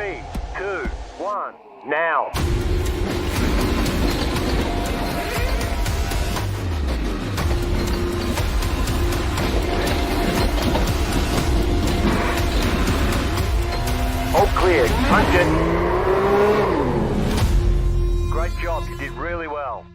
3, 2, 1, now. All clear. Punch it. Great job. You did really well.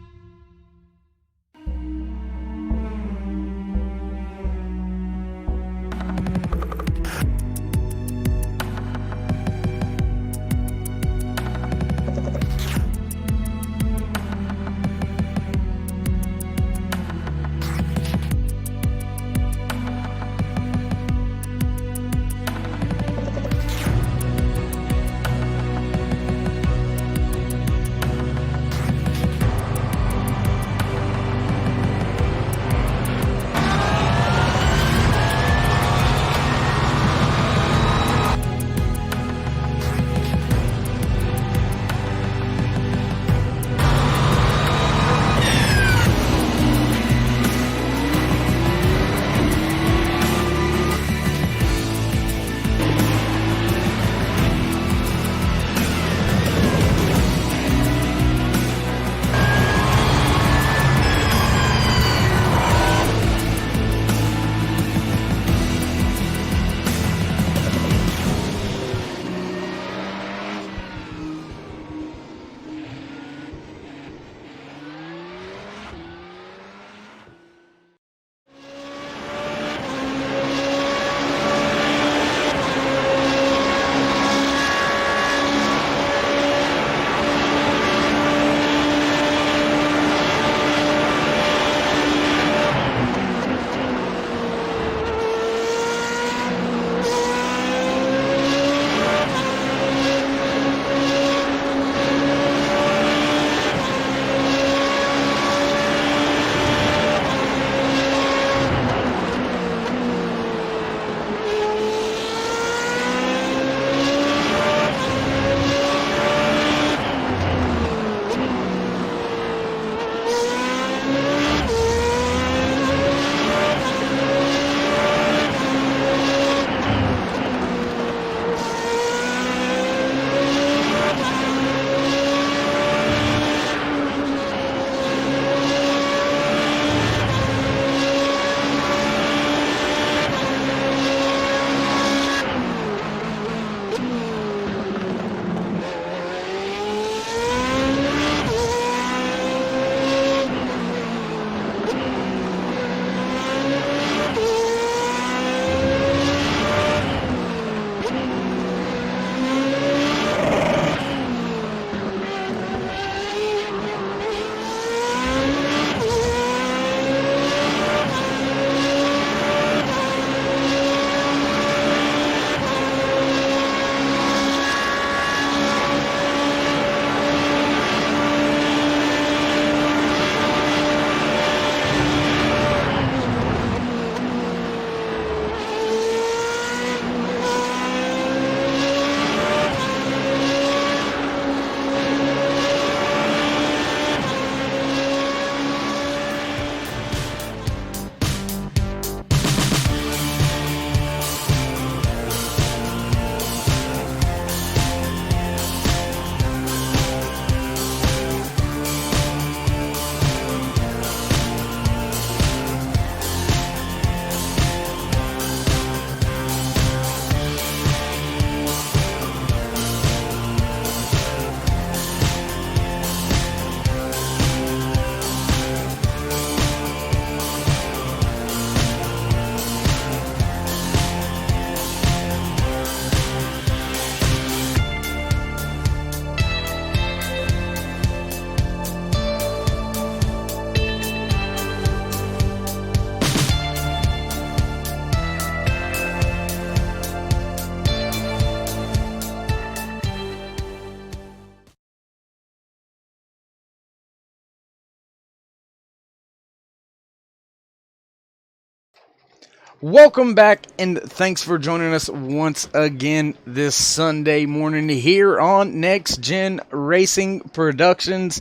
Welcome back, and thanks for joining us once again this Sunday morning here on Next Gen Racing Productions.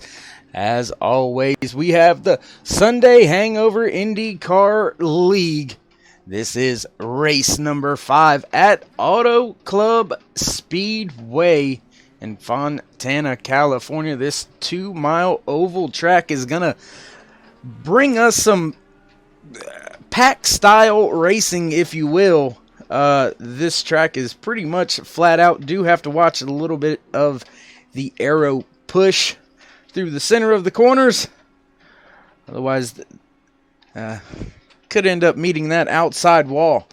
As always, we have the Sunday Hangover Indycar League This is race number 5 at Autoclub Speedway in Fontana, California. This 2-mile oval track is going to bring us some pack-style racing, if you will. This track is pretty much flat out. Do have to watch a little bit of the aero push through the center of the corners. Otherwise, could end up meeting that outside wall.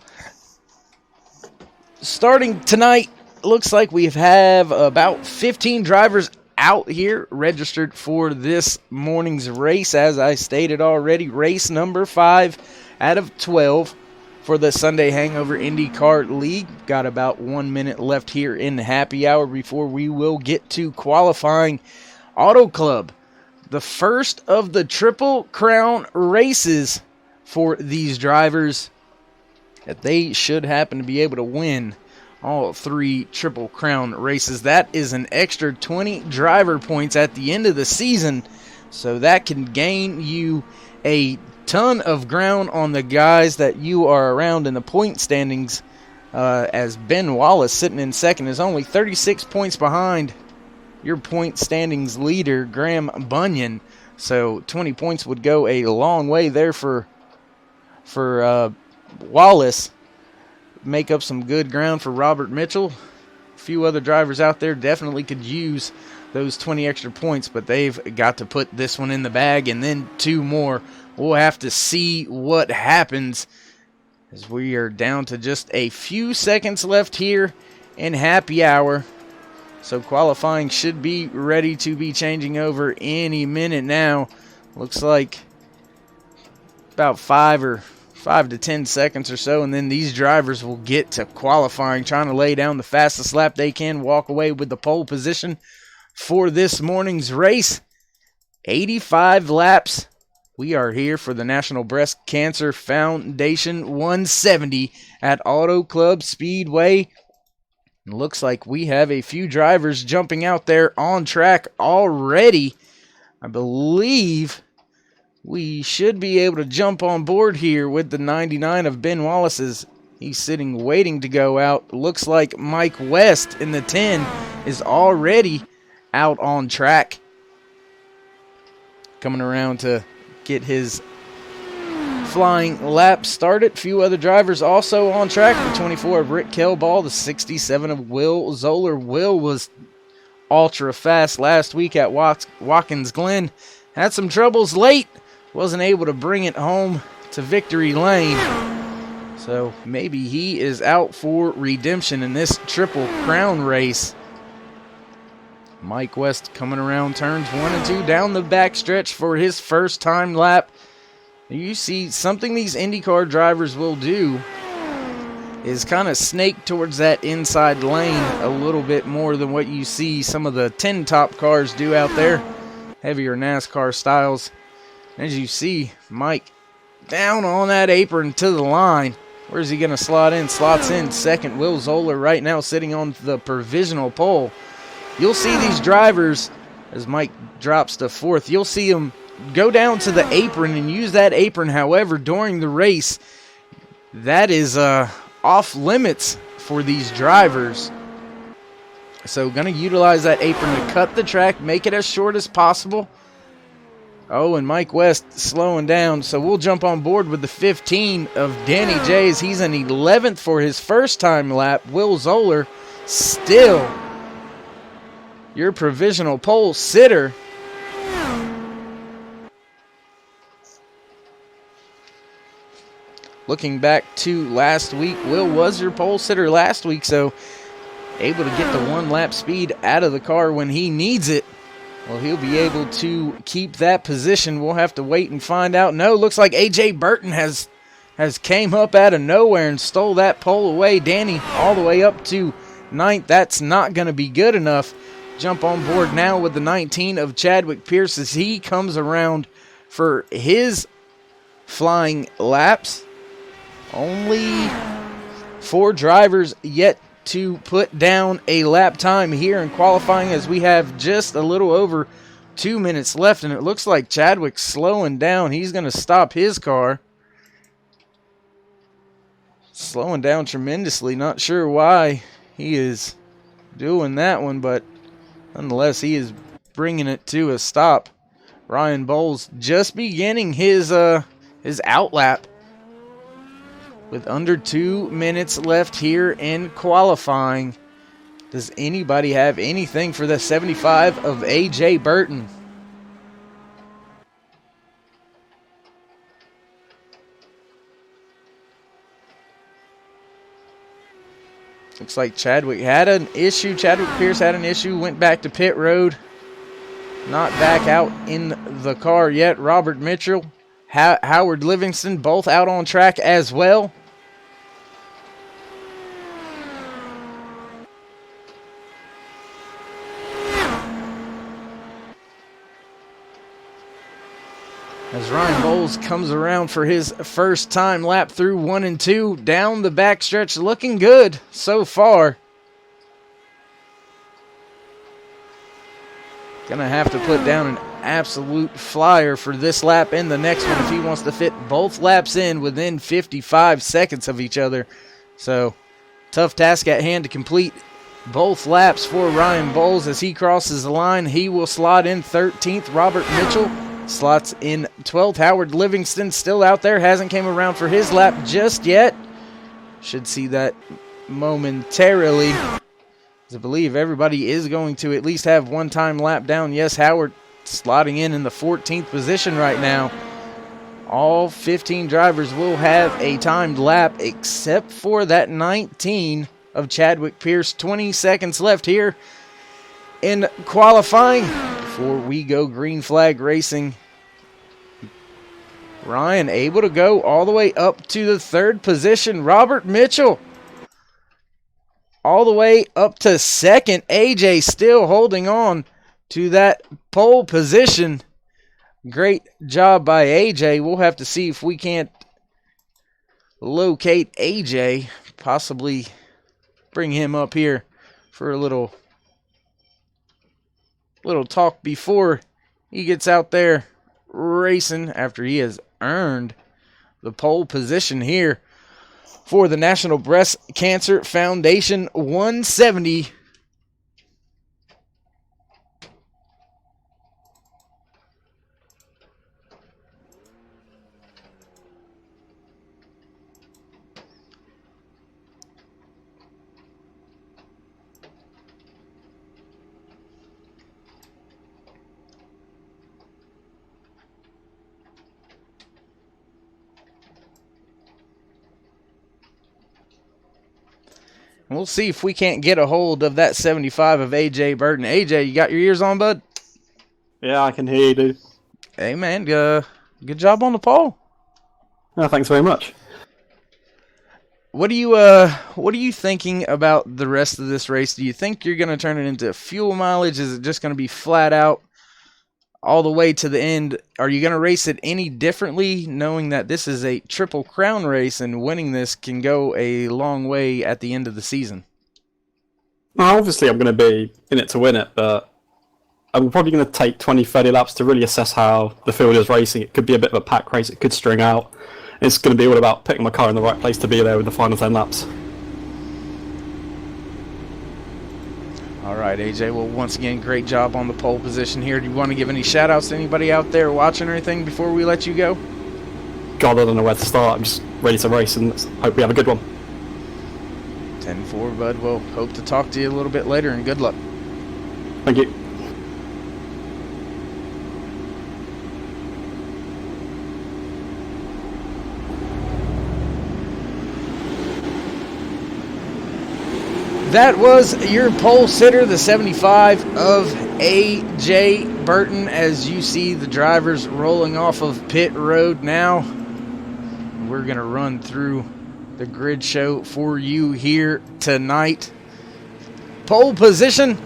Starting tonight, looks like we have about 15 drivers out here registered for this morning's race. As I stated already, race number 5 out of 12 for the Sunday Hangover Indycar League. Got about 1 minute left here in the happy hour before we will get to qualifying Autoclub. The first of the Triple Crown races for these drivers that they should happen to be able to win all 3 Triple Crown races. That is an extra 20 driver points at the end of the season, so that can gain you a ton of ground on the guys that you are around in the point standings, as Ben Wallace, sitting in second, is only 36 points behind your point standings leader, Graham Bunyan. So 20 points would go a long way there for Wallace. Make up some good ground for Robert Mitchell. A few other drivers out there definitely could use those 20 extra points, but they've got to put this one in the bag and then 2 more. We'll have to see what happens, as we are down to just a few seconds left here in happy hour. So qualifying should be ready to be changing over any minute now. Looks like about 5 to 10 seconds or so, and then these drivers will get to qualifying, trying to lay down the fastest lap they can, walk away with the pole position for this morning's race. 85 laps. We are here for the National Breast Cancer Foundation 170 at Autoclub Speedway. It looks like we have a few drivers jumping out there on track already. I believe we should be able to jump on board here with the 99 of Ben Wallace's. He's sitting waiting to go out. Looks like Mike West in the 10 is already out on track, coming around to get his flying lap started. Few other drivers also on track. The 24 of Rick Kelball, the 67 of Will Zoller. Will was ultra fast last week at Watkins Glen. Had some troubles late. Wasn't able to bring it home to victory lane. So maybe he is out for redemption in this Triple Crown race. Mike West coming around turns 1 and 2 down the backstretch for his first time lap. You see, something these IndyCar drivers will do is kind of snake towards that inside lane a little bit more than what you see some of the 10 top cars do out there. Heavier NASCAR styles. As you see, Mike down on that apron to the line. Where's he going to slot in? Slots in second. Will Zoller right now sitting on the provisional pole. You'll see these drivers, as Mike drops to 4th, you'll see them go down to the apron and use that apron. However, during the race, that is off limits for these drivers. So going to utilize that apron to cut the track, make it as short as possible. Oh, and Mike West slowing down. So we'll jump on board with the 15 of Danny Jays. He's an 11th for his first time lap. Will Zoller still your provisional pole sitter. Looking back to last week, Will was your pole sitter last week, so able to get the 1 lap speed out of the car when he needs it. Well, he'll be able to keep that position. We'll have to wait and find out. No, looks like A.J. Burton has came up out of nowhere and stole that pole away. Danny all the way up to 9th. That's not going to be good enough. Jump on board now with the 19 of Chadwick Pierce as he comes around for his flying laps. Only 4 drivers yet to put down a lap time here in qualifying, as we have just a little over 2 minutes left, and it looks like Chadwick's slowing down. He's going to stop his car. slowing down tremendously. Not sure why he is doing that one, but nonetheless, he is bringing it to a stop. Ryan Bowles just beginning his outlap with under 2 minutes left here in qualifying. Does anybody have anything for the 75 of A.J. Burton? Looks like Chadwick had an issue. Chadwick Pierce had an issue, went back to pit road. Not back out in the car yet. Robert Mitchell, Howard Livingston, both out on track as well. As Ryan Bowles comes around for his first time lap through 1 and 2, down the backstretch, looking good so far. Gonna have to put down an absolute flyer for this lap and the next one if he wants to fit both laps in within 55 seconds of each other. So, tough task at hand to complete both laps for Ryan Bowles. As he crosses the line, he will slot in 13th. Robert Mitchell slots in 12th. Howard Livingston still out there, hasn't came around for his lap just yet. Should see that momentarily. I believe everybody is going to at least have one time lap down. Yes, Howard slotting in the 14th position right now. All 15 drivers will have a timed lap except for that 19 of Chadwick Pierce. 20 seconds left here in qualifying before we go green flag racing. Ryan able to go all the way up to the 3rd position. Robert Mitchell all the way up to 2nd. AJ still holding on to that pole position. Great job by AJ. We'll have to see if we can't locate AJ. Possibly bring him up here for a little talk before he gets out there racing after he has earned the pole position here for the National Breast Cancer Foundation 170. We'll see if we can't get a hold of that 75 of A.J. Burton. A.J., you got your ears on, bud? Yeah, I can hear you, dude. Hey, man, good job on the pole. Oh, thanks very much. What are you thinking about the rest of this race? Do you think you're going to turn it into fuel mileage? Is it just going to be flat out all the way to the end? Are you going to race it any differently, knowing that this is a Triple Crown race and winning this can go a long way at the end of the season? Well, obviously, I'm going to be in it to win it, but I'm probably going to take 20, 30 laps to really assess how the field is racing. It could be a bit of a pack race. It could string out. It's going to be all about putting my car in the right place to be there with the final 10 laps. All right, AJ. Well, once again, great job on the pole position here. Do you want to give any shout-outs to anybody out there watching or anything before we let you go? God, I don't know where to start. I'm just ready to race and hope we have a good one. 10-4, bud. We'll hope to talk to you a little bit later, and good luck. Thank you. That was your pole sitter, the 75 of A.J. Burton. As you see the drivers rolling off of pit road now, we're going to run through the grid show for you here tonight. Pole position,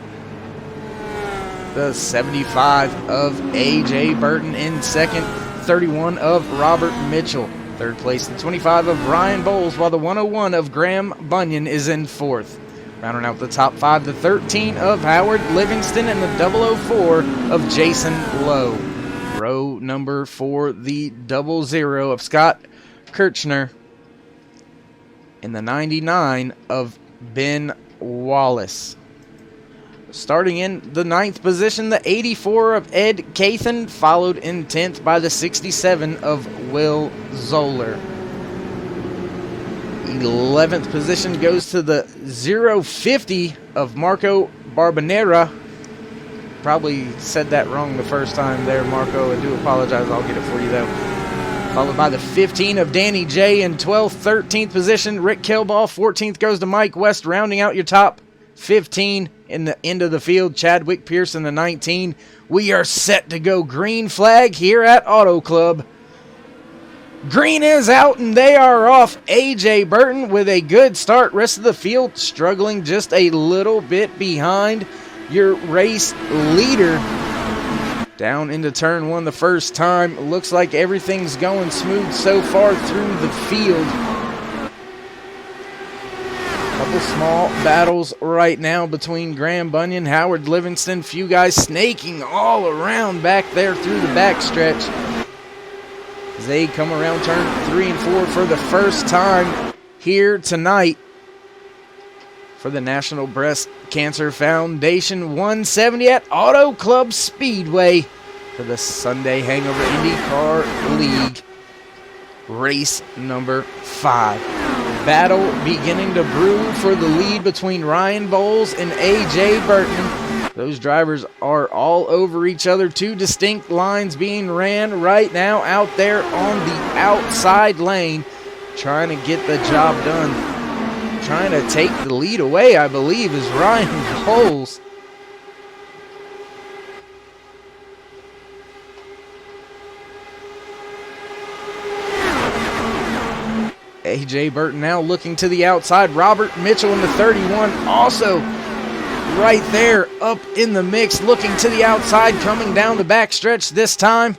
the 75 of A.J. Burton in second, 31 of Robert Mitchell. Third place, the 25 of Ryan Bowles, while the 101 of Graham Bunyan is in fourth. Rounding out the top five, the 13 of Howard Livingston and the 004 of Jason Lowe. Row number 4, the 00 of Scott Kirchner. and the 99 of Ben Wallace. Starting in the 9th position, the 84 of Ed Cathan, followed in 10th by the 67 of Will Zoller. 11th position goes to the 050 of Marco Barbanera. Probably said that wrong the first time there, Marco. I do apologize. I'll get it for you, though. Followed by the 15 of Danny J in 12th, 13th position, Rick Kilball. 14th goes to Mike West, rounding out your top 15 in the end of the field. Chadwick Pearson, the 19. We are set to go green flag here at Auto Club. Green is out and they are off. AJ Burton with a good start. Rest of the field struggling just a little bit behind your race leader. Down into turn 1 the first time. Looks like everything's going smooth so far through the field. Couple small battles right now between Graham Bunyan, Howard Livingston. Few guys snaking all around back there through the backstretch. As they come around turn 3 and 4 for the first time here tonight for the National Breast Cancer Foundation 170 at Auto Club Speedway for the Sunday Hangover IndyCar League race number 5. Battle beginning to brew for the lead between Ryan Bowles and AJ Burton. Those drivers are all over each other. 2 distinct lines being ran right now out there on the outside lane, trying to get the job done. Trying to take the lead away, I believe, is Ryan Bowles. AJ Burton now looking to the outside. Robert Mitchell in the 31 also right there up in the mix, looking to the outside, coming down the backstretch this time.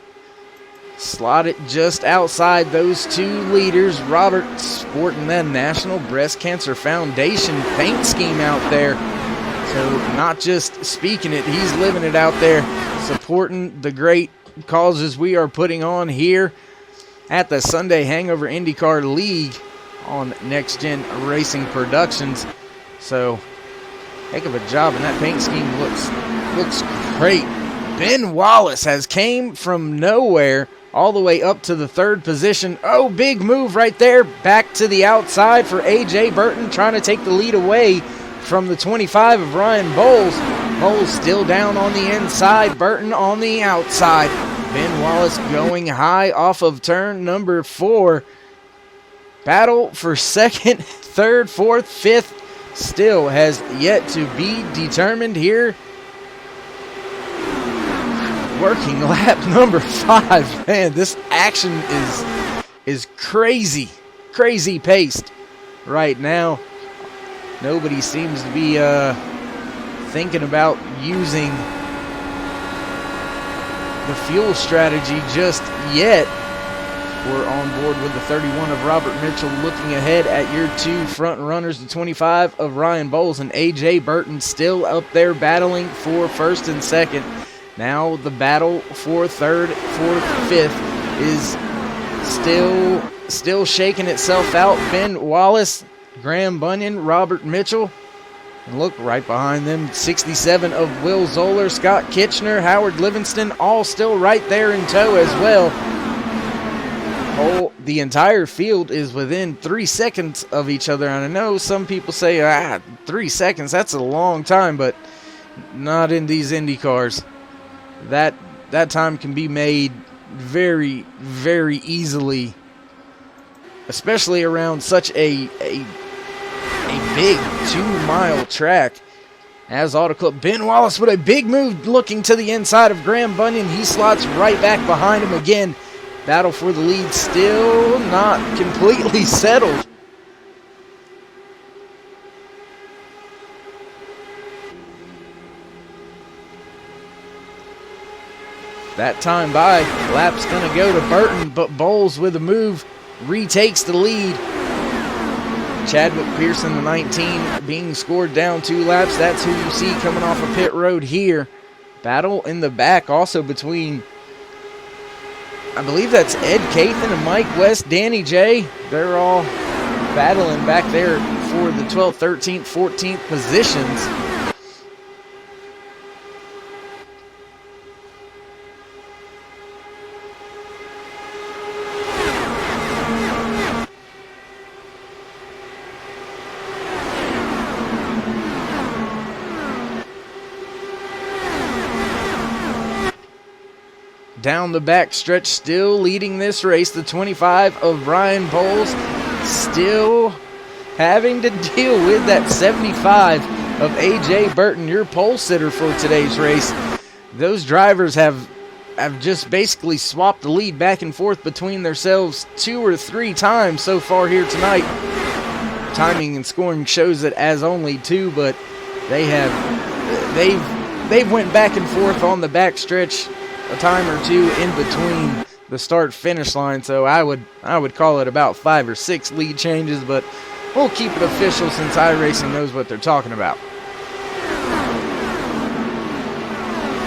Slotted just outside those 2 leaders. Robert sporting that National Breast Cancer Foundation paint scheme out there. So not just speaking it, he's living it out there, supporting the great causes we are putting on here at the Sunday Hangover IndyCar League on Next Gen Racing Productions. So, heck of a job, and that paint scheme looks great. Ben Wallace has came from nowhere all the way up to the 3rd position. Oh, big move right there. Back to the outside for AJ Burton, trying to take the lead away from the 25 of Ryan Bowles. Bowles still down on the inside, Burton on the outside. Ben Wallace going high off of turn number 4. Battle for 2nd, 3rd, 4th, 5th still has yet to be determined here. Working lap number 5. Man, this action is crazy paced right now. Nobody seems to be thinking about using the fuel strategy just yet. We're on board with the 31 of Robert Mitchell, looking ahead at your 2 front runners, the 25 of Ryan Bowles and AJ Burton still up there battling for 1st and 2nd. Now the battle for 3rd, 4th, 5th is still shaking itself out. Ben Wallace, Graham Bunyan, Robert Mitchell. And look right behind them, 67 of Will Zoller, Scott Kitchener, Howard Livingston, all still right there in tow as well. The entire field is within 3 seconds of each other. And I know some people say, 3 seconds, that's a long time, but not in these Indy cars. That time can be made very, very easily, especially around such a big 2-mile track as Autoclub. Ben Wallace with a big move, looking to the inside of Graham Bunyan. He slots right back behind him again. Battle for the lead still not completely settled. That time by, lap's going to go to Burton, but Bowles with a move retakes the lead. Chadwick Pearson, the 19, being scored down 2 laps. That's who you see coming off of pit road here. Battle in the back also between, I believe that's Ed Cathan and Mike West, Danny J. They're all battling back there for the 12th, 13th, 14th positions. Down the back stretch, still leading this race, the 25 of Ryan Bowles, still having to deal with that 75 of A.J. Burton, your pole sitter for today's race. Those drivers have just basically swapped the lead back and forth between themselves 2 or 3 times so far here tonight. Timing and scoring shows it as only 2, but they've went back and forth on the back stretch a time or 2 in between the start-finish line, so I would call it about 5 or 6 lead changes, but we'll keep it official since iRacing knows what they're talking about.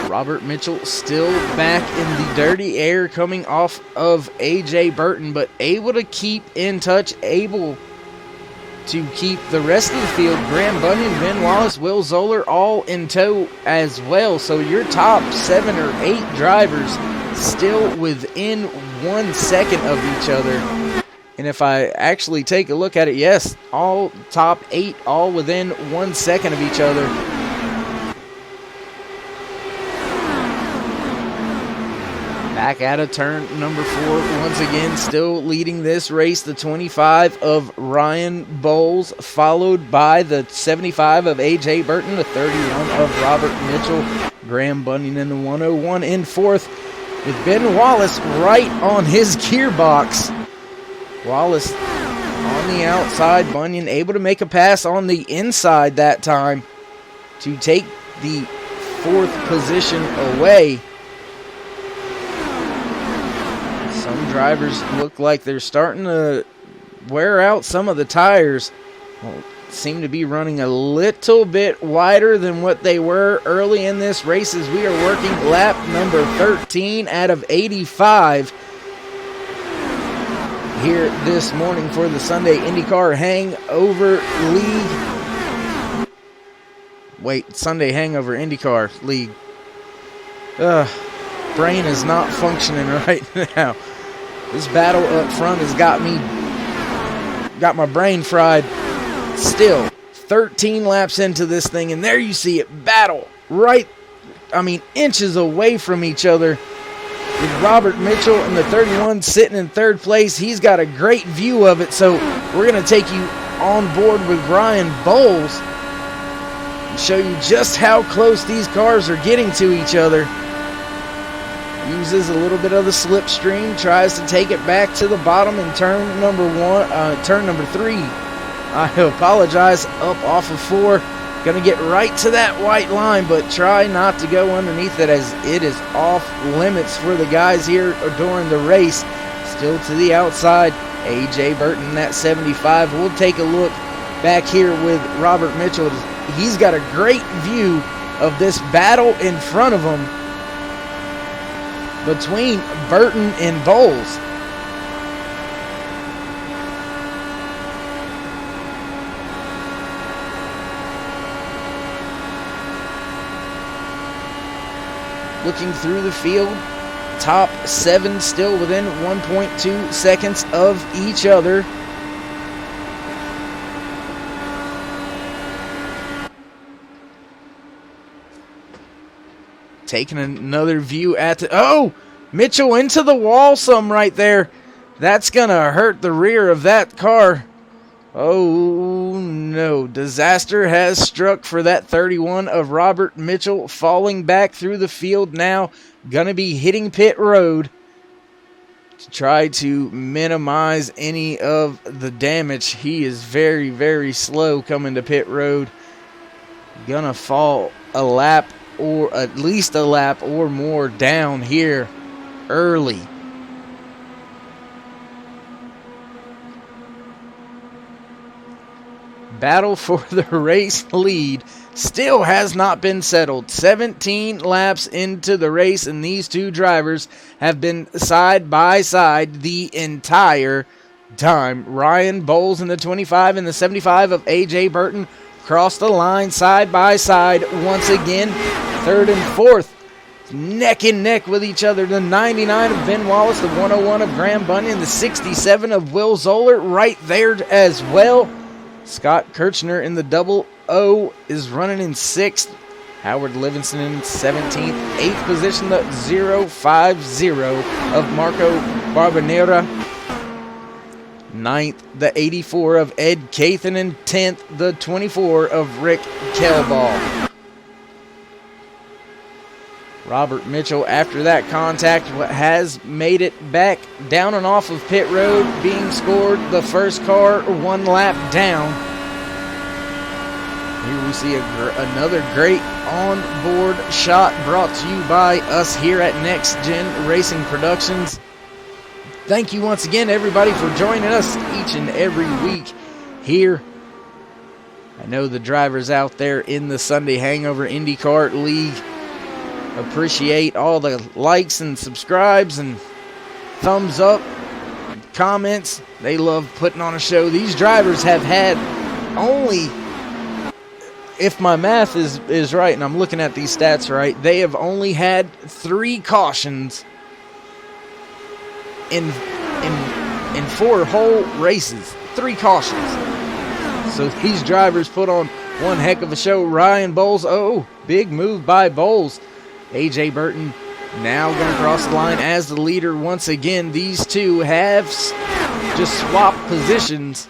Robert Mitchell still back in the dirty air coming off of A.J. Burton, but able to keep in touch, able to keep the rest of the field. Graham Bunyan, Ben Wallace, Will Zoller all in tow as well. So your top 7 or 8 drivers still within 1 second of each other. And if I actually take a look at it, yes, all top 8 all within 1 second of each other. Back out of turn number 4, once again, still leading this race, the 25 of Ryan Bowles, followed by the 75 of A.J. Burton, the 31 of Robert Mitchell, Graham Bunyan in the 101 in 4th, with Ben Wallace right on his gearbox. Wallace on the outside, Bunyan able to make a pass on the inside that time to take the 4th position away. Some drivers look like they're starting to wear out some of the tires. Seem to be running a little bit wider than what they were early in this race as we are working lap number 13 out of 85 here this morning for the Sunday IndyCar Hangover League. Wait, Sunday Hangover IndyCar League. Brain is not functioning right now. This battle up front has got my brain fried. Still, 13 laps into this thing, and there you see it, battle right, inches away from each other. With Robert Mitchell and the 31 sitting in 3rd place, he's got a great view of it, so we're going to take you on board with Ryan Bowles and show you just how close these cars are getting to each other. Uses a little bit of the slipstream, tries to take it back to the bottom in turn number 3. I apologize, up off of 4. Going to get right to that white line, but try not to go underneath it as it is off limits for the guys here during the race. Still to the outside, A.J. Burton, that 75. We'll take a look back here with Robert Mitchell. He's got a great view of this battle in front of him between Burton and Bowles. Looking through the field, top 7 still within 1.2 seconds of each other. Taking another view at the... Mitchell into the wall some right there. That's going to hurt the rear of that car. Oh, no. Disaster has struck for that 31 of Robert Mitchell, falling back through the field now. Going to be hitting pit road to try to minimize any of the damage. He is very, very slow coming to pit road. Going to fall a lap, or at least a lap or more down here early. Battle for the race lead still has not been settled. 17 laps into the race, and these two drivers have been side by side the entire time. Ryan Bowles in the 25 and the 75 of A.J. Burton cross the line side by side once again. Third and fourth, neck and neck with each other. The 99 of Ben Wallace, the 101 of Graham Bunyan, the 67 of Will Zoller right there as well. Scott Kirchner in the 00 is running in 6th. Howard Livingston in 17th. 8th position, the 050 of Marco Barbanera. 9th, the 84 of Ed Cathan. And 10th, the 24 of Rick Kelball. Robert Mitchell, after that contact, has made it back down and off of pit road, being scored the first car 1 lap down. Here we see another great on-board shot brought to you by us here at Next Gen Racing Productions. Thank you once again, everybody, for joining us each and every week here. I know the drivers out there in the Sunday Hangover Indycar League appreciate all the likes and subscribes and thumbs up, and comments. They love putting on a show. These drivers have had only, if my math is right and I'm looking at these stats right, they have only had 3 cautions in 4 whole races. 3 cautions. So these drivers put on one heck of a show. Ryan Bowles, big move by Bowles. A.J. Burton now going to cross the line as the leader once again. These two have just swapped positions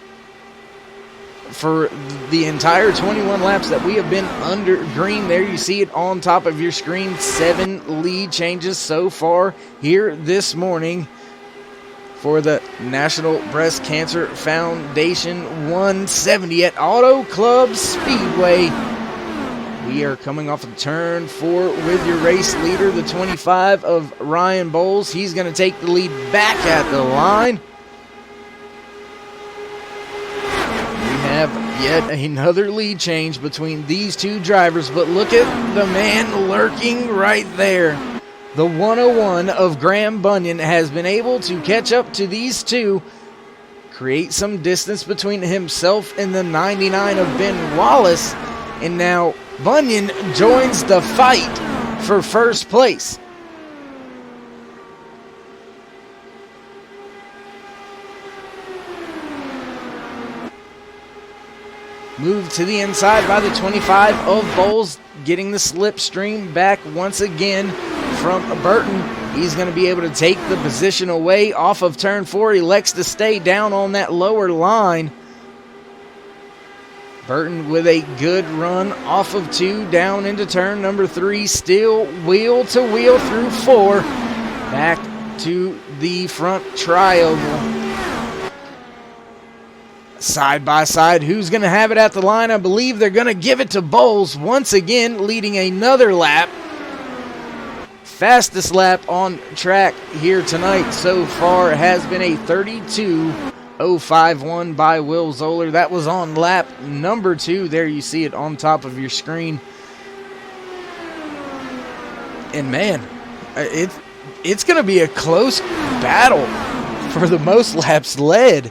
for the entire 21 laps that we have been under green. There you see it on top of your screen. 7 lead changes so far here this morning for the National Breast Cancer Foundation 170 at Autoclub Speedway. We are coming off of turn 4 with your race leader, the 25 of Ryan Bowles. He's going to take the lead back at the line. We have yet another lead change between these two drivers, but look at the man lurking right there. The 101 of Graham Bunyan has been able to catch up to these two, create some distance between himself and the 99 of Ben Wallace, and now Bunyan joins the fight for first place. Moved to the inside by the 25 of Bowles, getting the slipstream back once again from Burton. He's going to be able to take the position away off of turn 4. He elects to stay down on that lower line. Burton with a good run off of 2 down into turn number 3. Still wheel to wheel through 4. Back to the front trioval. Side by side, who's going to have it at the line? I believe they're going to give it to Bowles once again, leading another lap. Fastest lap on track here tonight so far has been a 32.051 by Will Zoller. That was on lap number 2. There you see it on top of your screen. And man, it's going to be a close battle for the most laps led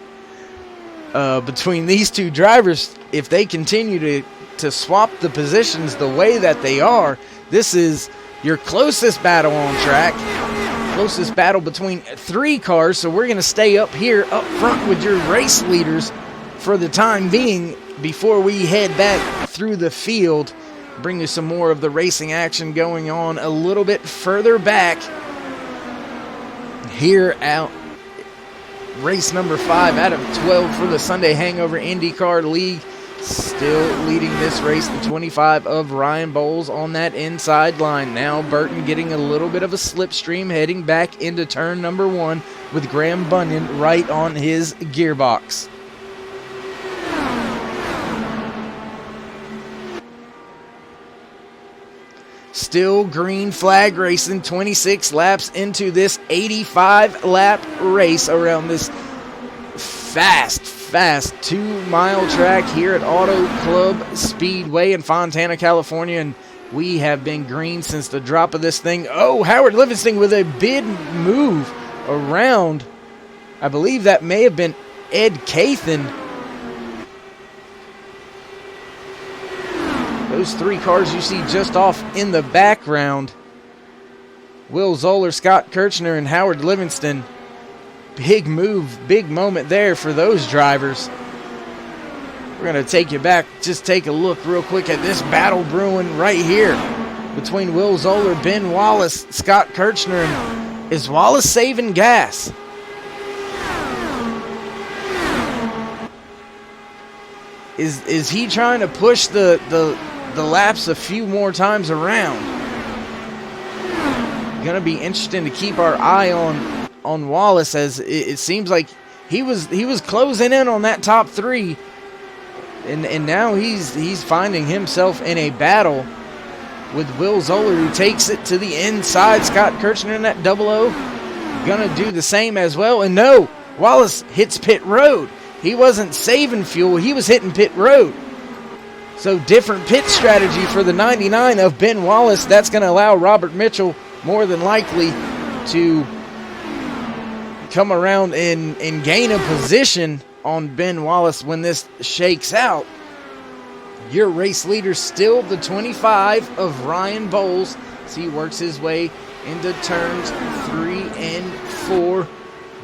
between these two drivers. If they continue to swap the positions the way that they are, this is your closest battle on track. Closest battle between 3 cars, so we're going to stay up here up front with your race leaders for the time being before we head back through the field, bring you some more of the racing action going on a little bit further back here out race number 5 out of 12 for the Sunday Hangover IndyCar League. Still leading this race, the 25 of Ryan Bowles on that inside line. Now Burton getting a little bit of a slipstream, heading back into turn number 1 with Graham Bunyan right on his gearbox. Still green flag racing, 26 laps into this 85-lap race around this fast 2-mile track here at Autoclub Speedway in Fontana, California, and we have been green since the drop of this thing. Howard Livingston with a big move around. I believe that may have been Ed Cathan. Those 3 cars you see just off in the background, Will Zoller, Scott Kirchner, and Howard Livingston. Big move, big moment there for those drivers. We're going to take you back. Just take a look real quick at this battle brewing right here between Will Zoller, Ben Wallace, Scott Kirchner. And is Wallace saving gas? Is he trying to push the laps a few more times around? Going to be interesting to keep our eye on Wallace, as it seems like he was closing in on that top 3. And now he's finding himself in a battle with Will Zoller, who takes it to the inside. Scott Kirchner in that 00 gonna do the same as well. And no, Wallace hits pit road. He wasn't saving fuel, he was hitting pit road. So different pit strategy for the 99 of Ben Wallace. That's gonna allow Robert Mitchell more than likely to come around and gain a position on Ben Wallace when this shakes out. Your race leader still the 25 of Ryan Bowles, as he works his way into turns 3 and 4,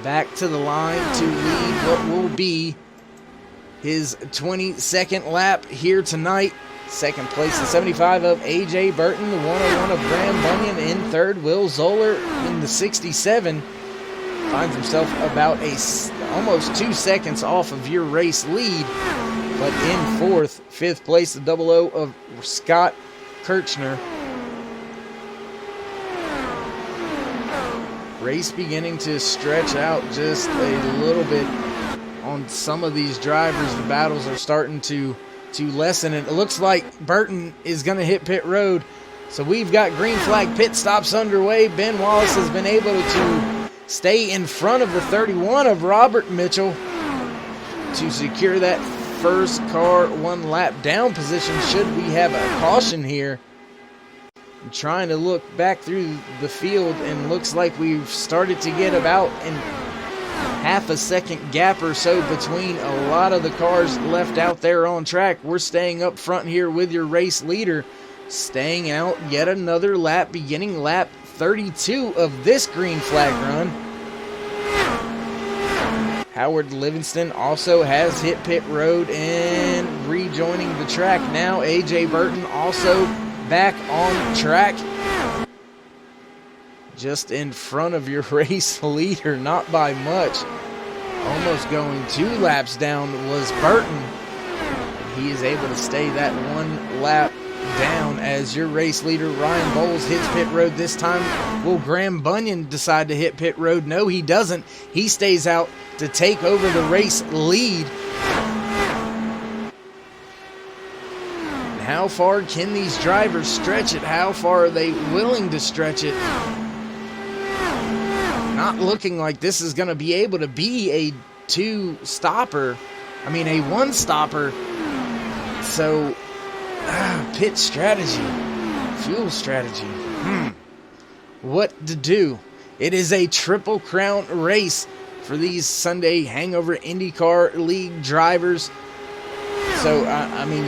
back to the line to lead what will be his 22nd lap here tonight. Second place, the 75 of A.J. Burton, the 101 of Graham Bunyan in third. Will Zoller in the 67 finds himself about almost 2 seconds off of your race lead, but in fourth. Fifth place, the 00 of Scott Kirchner. Race beginning to stretch out just a little bit on some of these drivers. The battles are starting to lessen, and it looks like Burton is going to hit pit road. So we've got green flag pit stops underway. Ben Wallace has been able to stay in front of the 31 of Robert Mitchell to secure that first car 1 lap down position should we have a caution here. I'm trying to look back through the field, and looks like we've started to get about a half a second gap or so between a lot of the cars left out there on track. We're staying up front here with your race leader, staying out yet another lap, beginning lap 32 of this green flag run. Howard Livingston also has hit pit road and rejoining the track now. A.J. Burton also back on track, just in front of your race leader, not by much. Almost going 2 laps down was Burton. He is able to stay that 1 lap down as your race leader Ryan Bowles hits pit road this time. Will Graham Bunyan decide to hit pit road? No, he doesn't. He stays out to take over the race lead. How far can these drivers stretch it? How far are they willing to stretch it? Not looking like this is going to be able to be a 2-stopper. I mean, a 1-stopper. So, pit strategy, fuel strategy. What to do? It is a Triple Crown race for these Sunday Hangover IndyCar League drivers. So, I mean,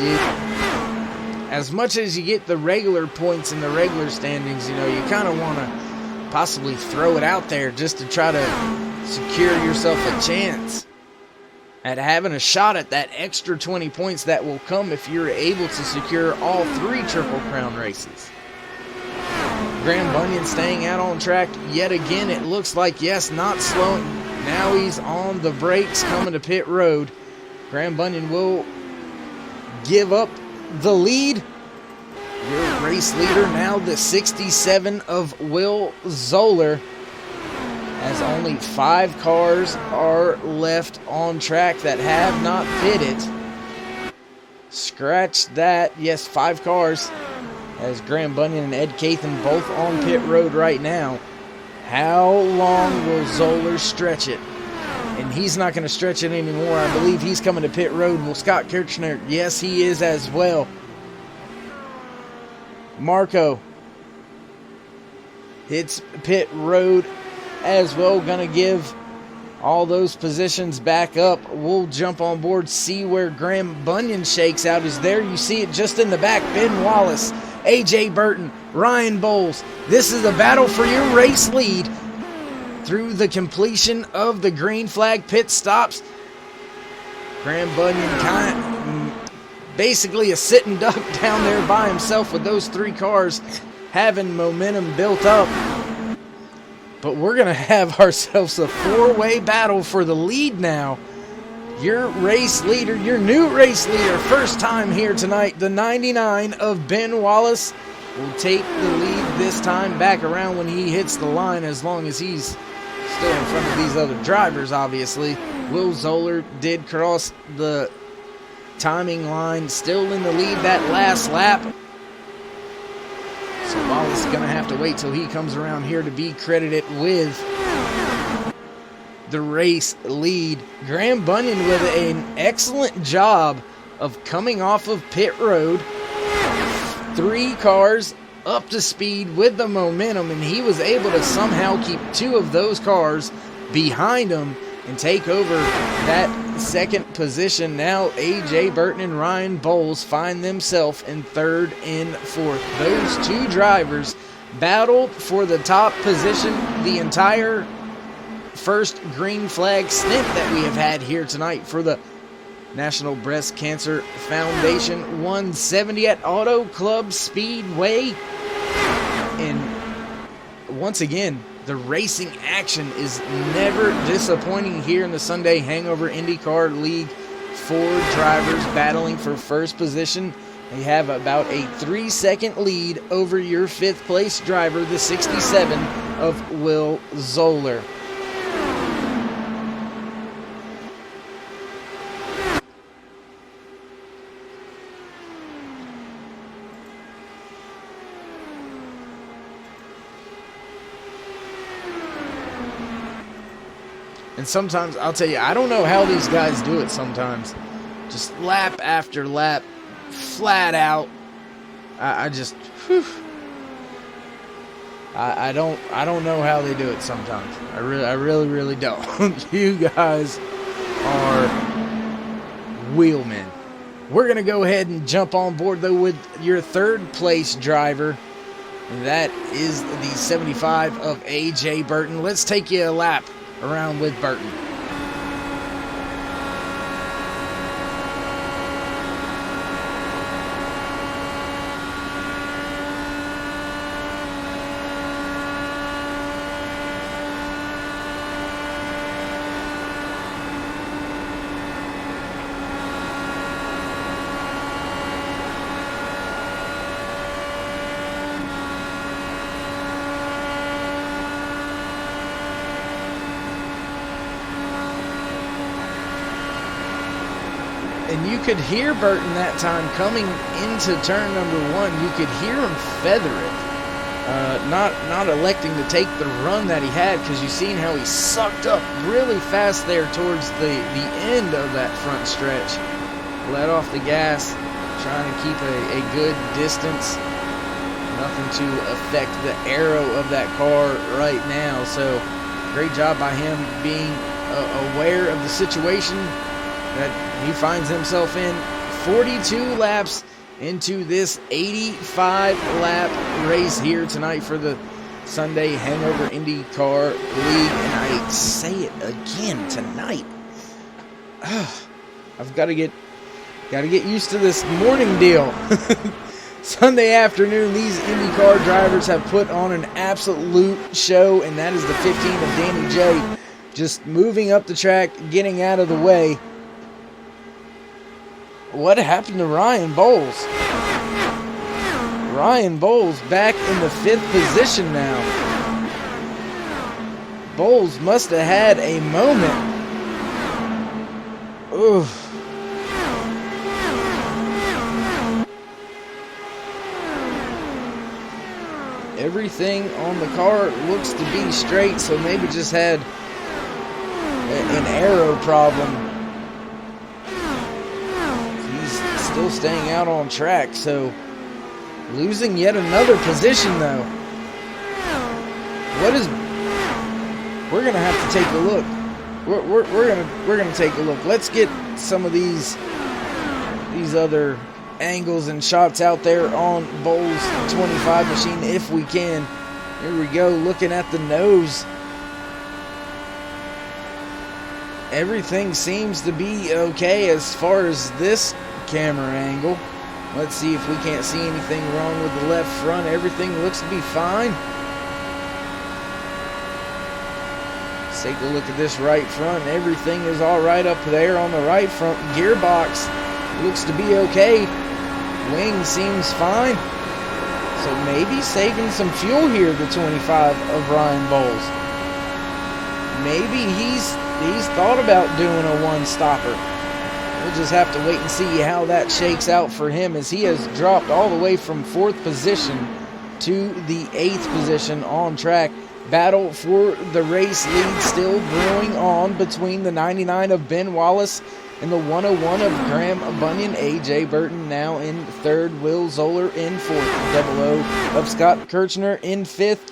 as much as you get the regular points in the regular standings, you know, you kind of want to possibly throw it out there just to try to secure yourself a chance at having a shot at that extra 20 points that will come if you're able to secure all 3 Triple Crown races. Graham Bunyan staying out on track yet again. It looks like, yes, not slowing. Now he's on the brakes coming to pit road. Graham Bunyan will give up the lead. Your race leader now the 67 of Will Zoller, as only 5 cars are left on track that have not pitted. Scratch that. Yes, 5 cars, as Graham Bunyan and Ed Cathan both on pit road right now. How long will Zoller stretch it? And he's not going to stretch it anymore. I believe he's coming to pit road. Will Scott Kirchner? Yes, he is as well. Marco hits pit road as well. Going to give all those positions back up. We'll jump on board, see where Graham Bunyan shakes out. Is there, you see it just in the back. Ben Wallace, AJ Burton, Ryan Bowles. This is a battle for your race lead through the completion of the green flag pit stops. Graham Bunyan basically a sitting duck down there by himself with those 3 cars having momentum built up. But we're going to have ourselves a 4-way battle for the lead now. Your race leader, your new race leader, first time here tonight, the 99 of Ben Wallace, will take the lead this time back around when he hits the line, as long as he's still in front of these other drivers, obviously. Will Zoller did cross the timing line, still in the lead that last lap. So Wallace is going to have to wait till he comes around here to be credited with the race lead. Graham Bunyan with an excellent job of coming off of pit road. 3 cars up to speed with the momentum, and he was able to somehow keep 2 of those cars behind him and take over that second position. Now AJ Burton and Ryan Bowles find themselves in 3rd and 4th. Those 2 drivers battled for the top position the entire first green flag stint that we have had here tonight for the National Breast Cancer Foundation 170 at Autoclub Speedway. And once again, the racing action is never disappointing here in the Sunday Hangover Indycar League. 4 drivers battling for first position. They have about a 3-second lead over your 5th place driver, the 67 of Will Zoller. And sometimes, I'll tell you, I don't know how these guys do it sometimes. Just lap after lap, flat out. I just, whew. I don't know how they do it sometimes. I really don't. You guys are wheelmen. We're going to go ahead and jump on board, though, with your 3rd place driver. And that is the 75 of AJ Burton. Let's take you a lap around with Burton. And you could hear Burton that time coming into turn number 1. You could hear him feather it. Not electing to take the run that he had, because you've seen how he sucked up really fast there towards the end of that front stretch. Let off the gas, trying to keep a good distance. Nothing to affect the aero of that car right now. So great job by him being aware of the situation that he finds himself in. 42 laps into this 85-lap race here tonight for the Sunday Hangover IndyCar League. And I say it again tonight. I've got to get used to this morning deal. Sunday afternoon, these IndyCar drivers have put on an absolute show, and that is the 15 of Danny J. Just moving up the track, getting out of the way. What happened to Ryan Bowles? Ryan Bowles back in the 5th position now. Bowles must have had a moment. Oof. Everything on the car looks to be straight, so maybe just had an aero problem. Still staying out on track, so losing yet another position though. We're gonna have to take a look. we're gonna take a look. Let's get some of these other angles and shots out there on Bowles 25 machine if we can. Here we go, looking at the nose. Everything seems to be okay as far as this camera angle. Let's see if we can't see anything wrong with the left front. Everything looks to be fine. Let's take a look at this right front. Everything is all right up there on the right front. Gearbox looks to be okay. Wing seems fine. So maybe saving some fuel here, the 25 of Ryan Bowles. Maybe he's thought about doing a one-stopper. We'll just have to wait and see how that shakes out for him, as he has dropped all the way from 4th position to the 8th position on track. Battle for the race lead still brewing on between the 99 of Ben Wallace and the 101 of Graham Bunyan. A.J. Burton now in 3rd, Will Zoller in 4th, 00 of Scott Kirchner in 5th.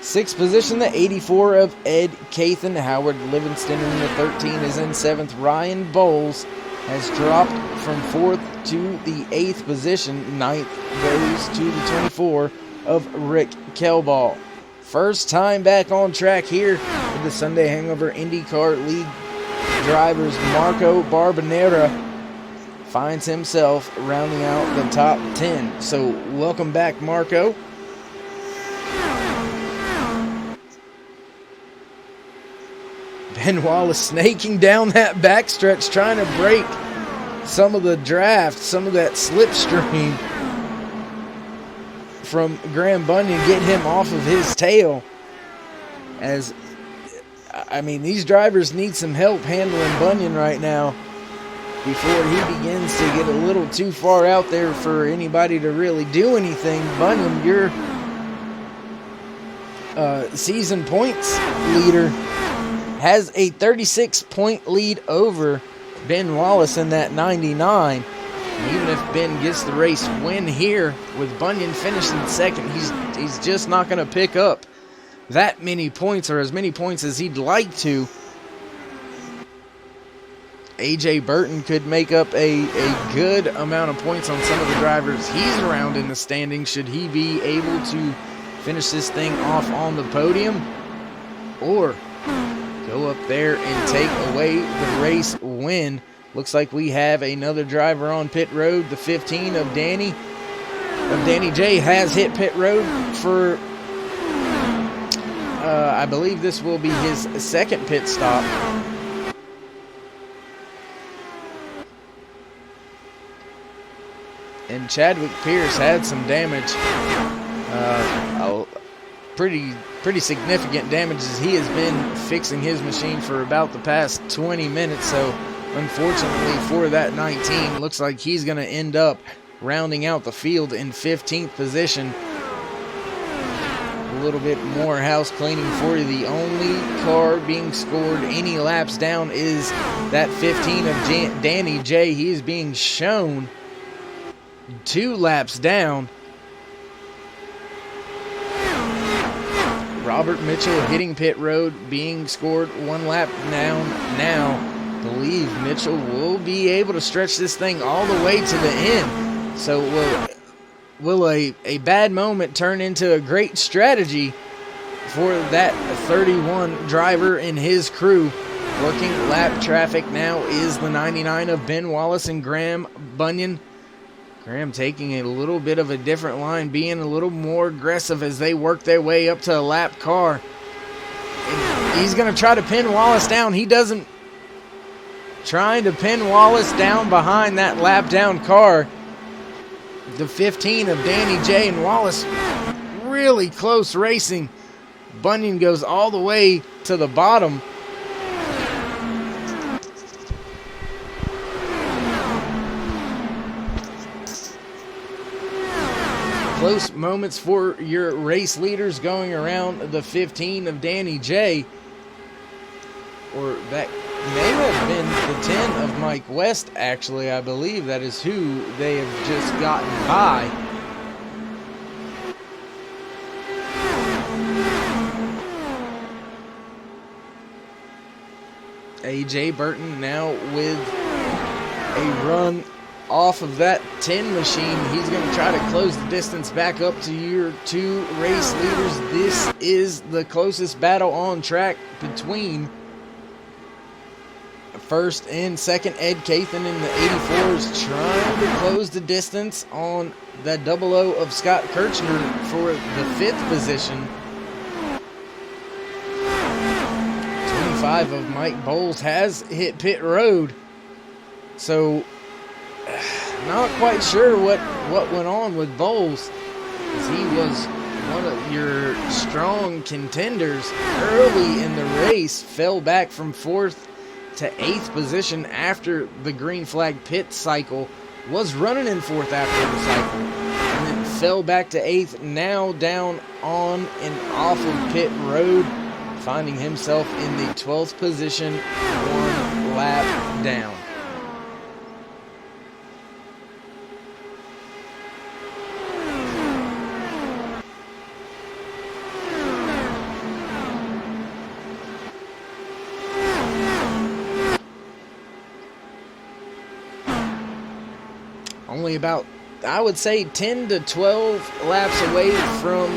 6th position, the 84 of Ed Cathan. Howard Livingston in the 13 is in 7th. Ryan Bowles has dropped from 4th to the 8th position. 9th goes to the 24 of Rick Kelball. First time back on track here with the Sunday Hangover IndyCar League drivers. Marco Barbanera finds himself rounding out the top 10. So welcome back, Marco. Ben Wallace snaking down that backstretch, trying to break some of the draft, some of that slipstream from Graham Bunyan, get him off of his tail. As, I mean, these drivers need some help handling Bunyan right now before he begins to get a little too far out there for anybody to really do anything. Bunyan, your season points leader, has a 36-point lead over Ben Wallace in that 99. And even if Ben gets the race win here, with Bunyan finishing 2nd, he's just not going to pick up that many points, or as many points as he'd like to. A.J. Burton could make up a good amount of points on some of the drivers he's around in the standings, should he be able to finish this thing off on the podium, or go up there and take away the race win. Looks like we have another driver on pit road. The 15 of Danny J has hit pit road for, I believe this will be his 2nd pit stop. And Chadwick Pierce had some damage. Pretty significant damage, as he has been fixing his machine for about the past 20 minutes. So unfortunately for that 19, looks like he's going to end up rounding out the field in 15th position. A little bit more house cleaning for you. The only car being scored any laps down is that 15 of Danny J. He is being shown 2 laps down. Robert Mitchell hitting pit road, being scored 1 lap down now. Believe Mitchell will be able to stretch this thing all the way to the end. So will a bad moment turn into a great strategy for that 31 driver and his crew? Working lap traffic now is the 99 of Ben Wallace and Graham Bunyan. Graham taking a little bit of a different line, being a little more aggressive as they work their way up to a lap car. And he's going to try to pin Wallace down. He doesn't. Trying to pin Wallace down behind that lap down car. The 15 of Danny J. and Wallace really close racing. Bunyan goes all the way to the bottom. Close moments for your race leaders going around the 15 of Danny J. Or that may have been the 10 of Mike West, actually. I believe that is who they have just gotten by. AJ Burton now with a run off of that 10 machine. He's going to try to close the distance back up to your 2 race leaders. This is the closest battle on track between first and second. Ed Cathan in the 84s trying to close the distance on that 00 of Scott Kirchner for the 5th position. 25 of Mike Bowles has hit pit road. So not quite sure what went on with Bowles, as he was one of your strong contenders early in the race. Fell back from 4th to 8th position after the green flag pit cycle. Was running in 4th after the cycle, and then fell back to 8th. Now down on and off of pit road, finding himself in the 12th position, 1 lap down. Only about, I would say, 10 to 12 laps away from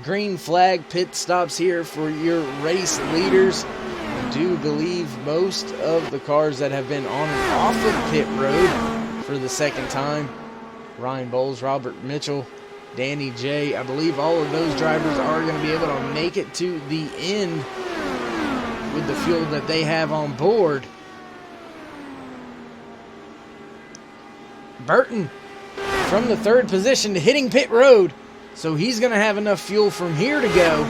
green flag pit stops here for your race leaders. I do believe most of the cars that have been on and off of pit road for the second time, Ryan Bowles, Robert Mitchell, Danny J, I believe all of those drivers are going to be able to make it to the end with the fuel that they have on board. Burton from the 3rd position to hitting pit road, so he's going to have enough fuel from here to go.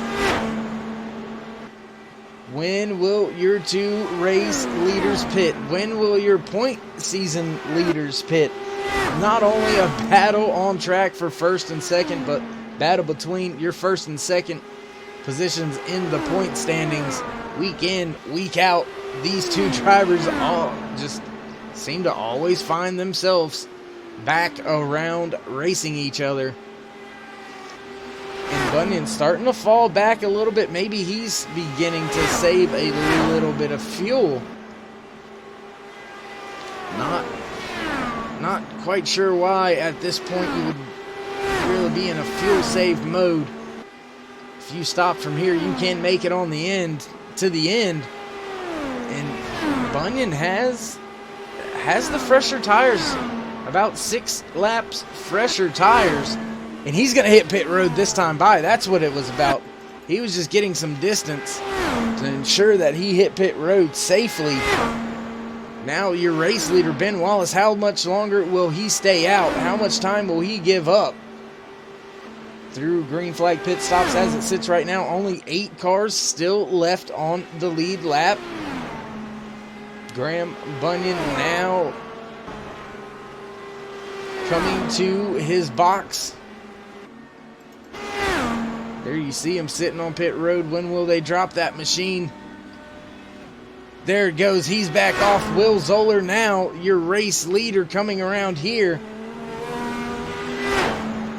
When will your 2 race leaders pit? When will your point season leaders pit? Not only a battle on track for 1st and 2nd, but battle between your 1st and 2nd positions in the point standings week in, week out. These 2 drivers all just seem to always find themselves back around racing each other. And Bunyan's starting to fall back a little bit. Maybe he's beginning to save a little bit of fuel. Not quite sure why at this point you would really be in a fuel save mode. If you stop from here, you can make it on the end to the end. And Bunyan has the fresher tires. About 6 laps fresher tires, and he's going to hit pit road this time by. That's what it was about. He was just getting some distance to ensure that he hit pit road safely. Now your race leader, Ben Wallace, how much longer will he stay out? How much time will he give up? Through green flag pit stops as it sits right now, only 8 cars still left on the lead lap. Graham Bunyan now coming to his box. There you see him sitting on pit road. When will they drop that machine? There it goes. He's back off. Will Zoller now your race leader coming around here.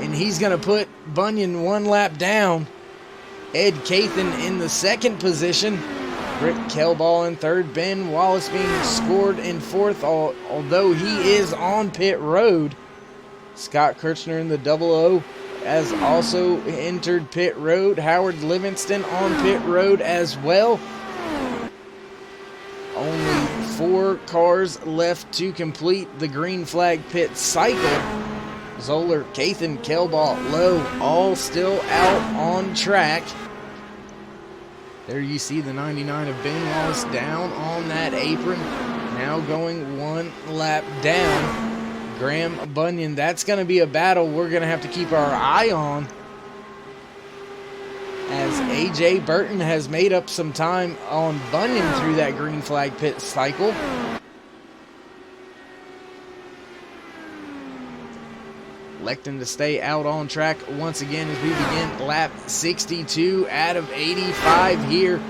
And he's going to put Bunyan 1 lap down. Ed Cathan in the 2nd position. Rick Kelball in 3rd. Ben Wallace being scored in 4th, although he is on pit road. Scott Kirchner in the 00 has also entered pit road. Howard Livingston on pit road as well. Only 4 cars left to complete the green flag pit cycle. Zoller, Cathan, Kelball, Lowe, all still out on track. There you see the 99 of Ben Wallace down on that apron. Now going 1 lap down. Graham Bunyan, that's going to be a battle we're going to have to keep our eye on, as AJ Burton has made up some time on Bunyan through that green flag pit cycle. Electing to stay out on track once again as we begin lap 62 out of 85 here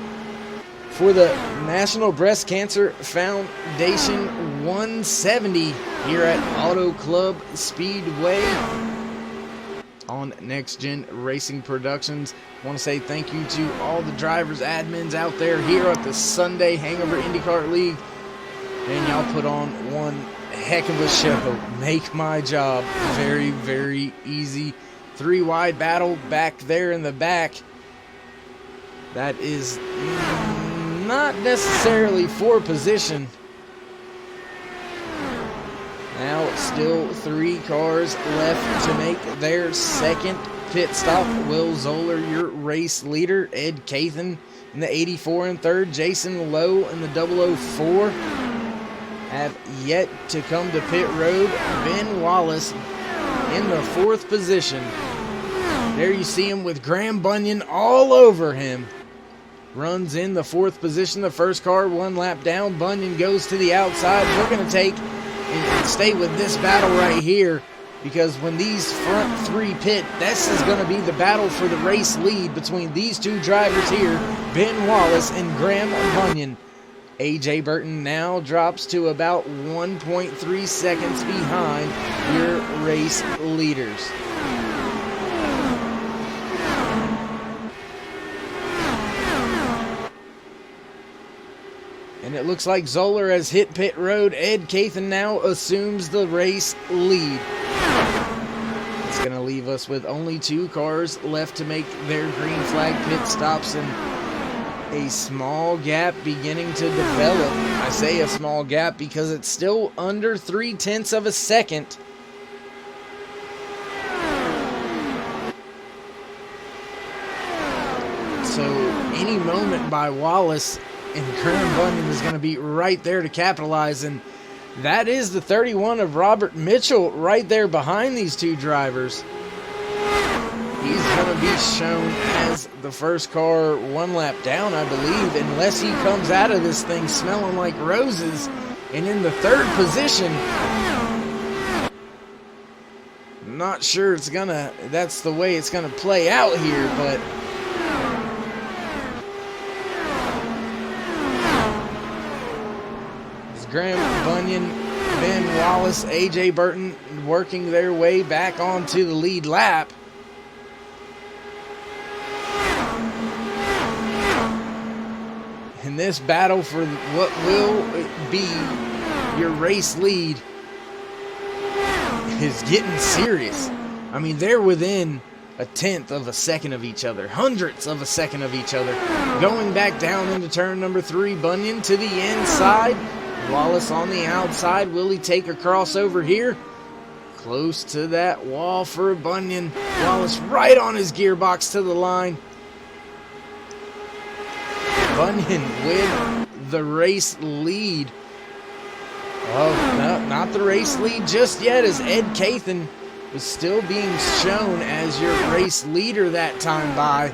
for the National Breast Cancer Foundation 170 here at Autoclub Speedway. on Next Gen Racing Productions. I want to say thank you to all the drivers, admins out there here at the Sunday Hangover Indycar League. And y'all put on one heck of a show. Make my job very, very easy. 3 wide battle back there in the back. That is not necessarily for position. Now still 3 cars left to make their second pit stop. Will Zoller, your race leader. Ed Cathan in the 84 in third. Jason Lowe in the 004 have yet to come to pit road. Ben Wallace in the 4th position. There you see him with Graham Bunyan all over him. Runs in the 4th position. The first car 1 lap down. Bunyan goes to the outside. We're going to take and stay with this battle right here, because when these front 3 pit, this is going to be the battle for the race lead between these 2 drivers here, Ben Wallace and Graham Bunyan. AJ Burton now drops to about 1.3 seconds behind your race leaders. And it looks like Zoller has hit pit road. Ed Cathan now assumes the race lead. It's going to leave us with only 2 cars left to make their green flag pit stops, and a small gap beginning to develop. I say a small gap because it's still under 0.3 of a second. So any moment by Wallace and Graham Bunyan is going to be right there to capitalize, and that is the 31 of Robert Mitchell right there behind these 2 drivers. He's going to be shown as the first car 1 lap down, I believe, unless he comes out of this thing smelling like roses and in the 3rd position. Not sure that's the way it's gonna play out here, but it's Graham Bunyan, Ben Wallace, AJ Burton working their way back onto the lead lap. And this battle for what will be your race lead is getting serious. I mean, they're within 1/10 of a second of each other, 100ths of a second of each other. Going back down into turn number 3, Bunyan to the inside. Wallace on the outside. Will he take a crossover here? Close to that wall for Bunyan. Wallace right on his gearbox to the line. Bunyan with the race lead. Oh, no, not the race lead just yet, as Ed Cathan was still being shown as your race leader that time by.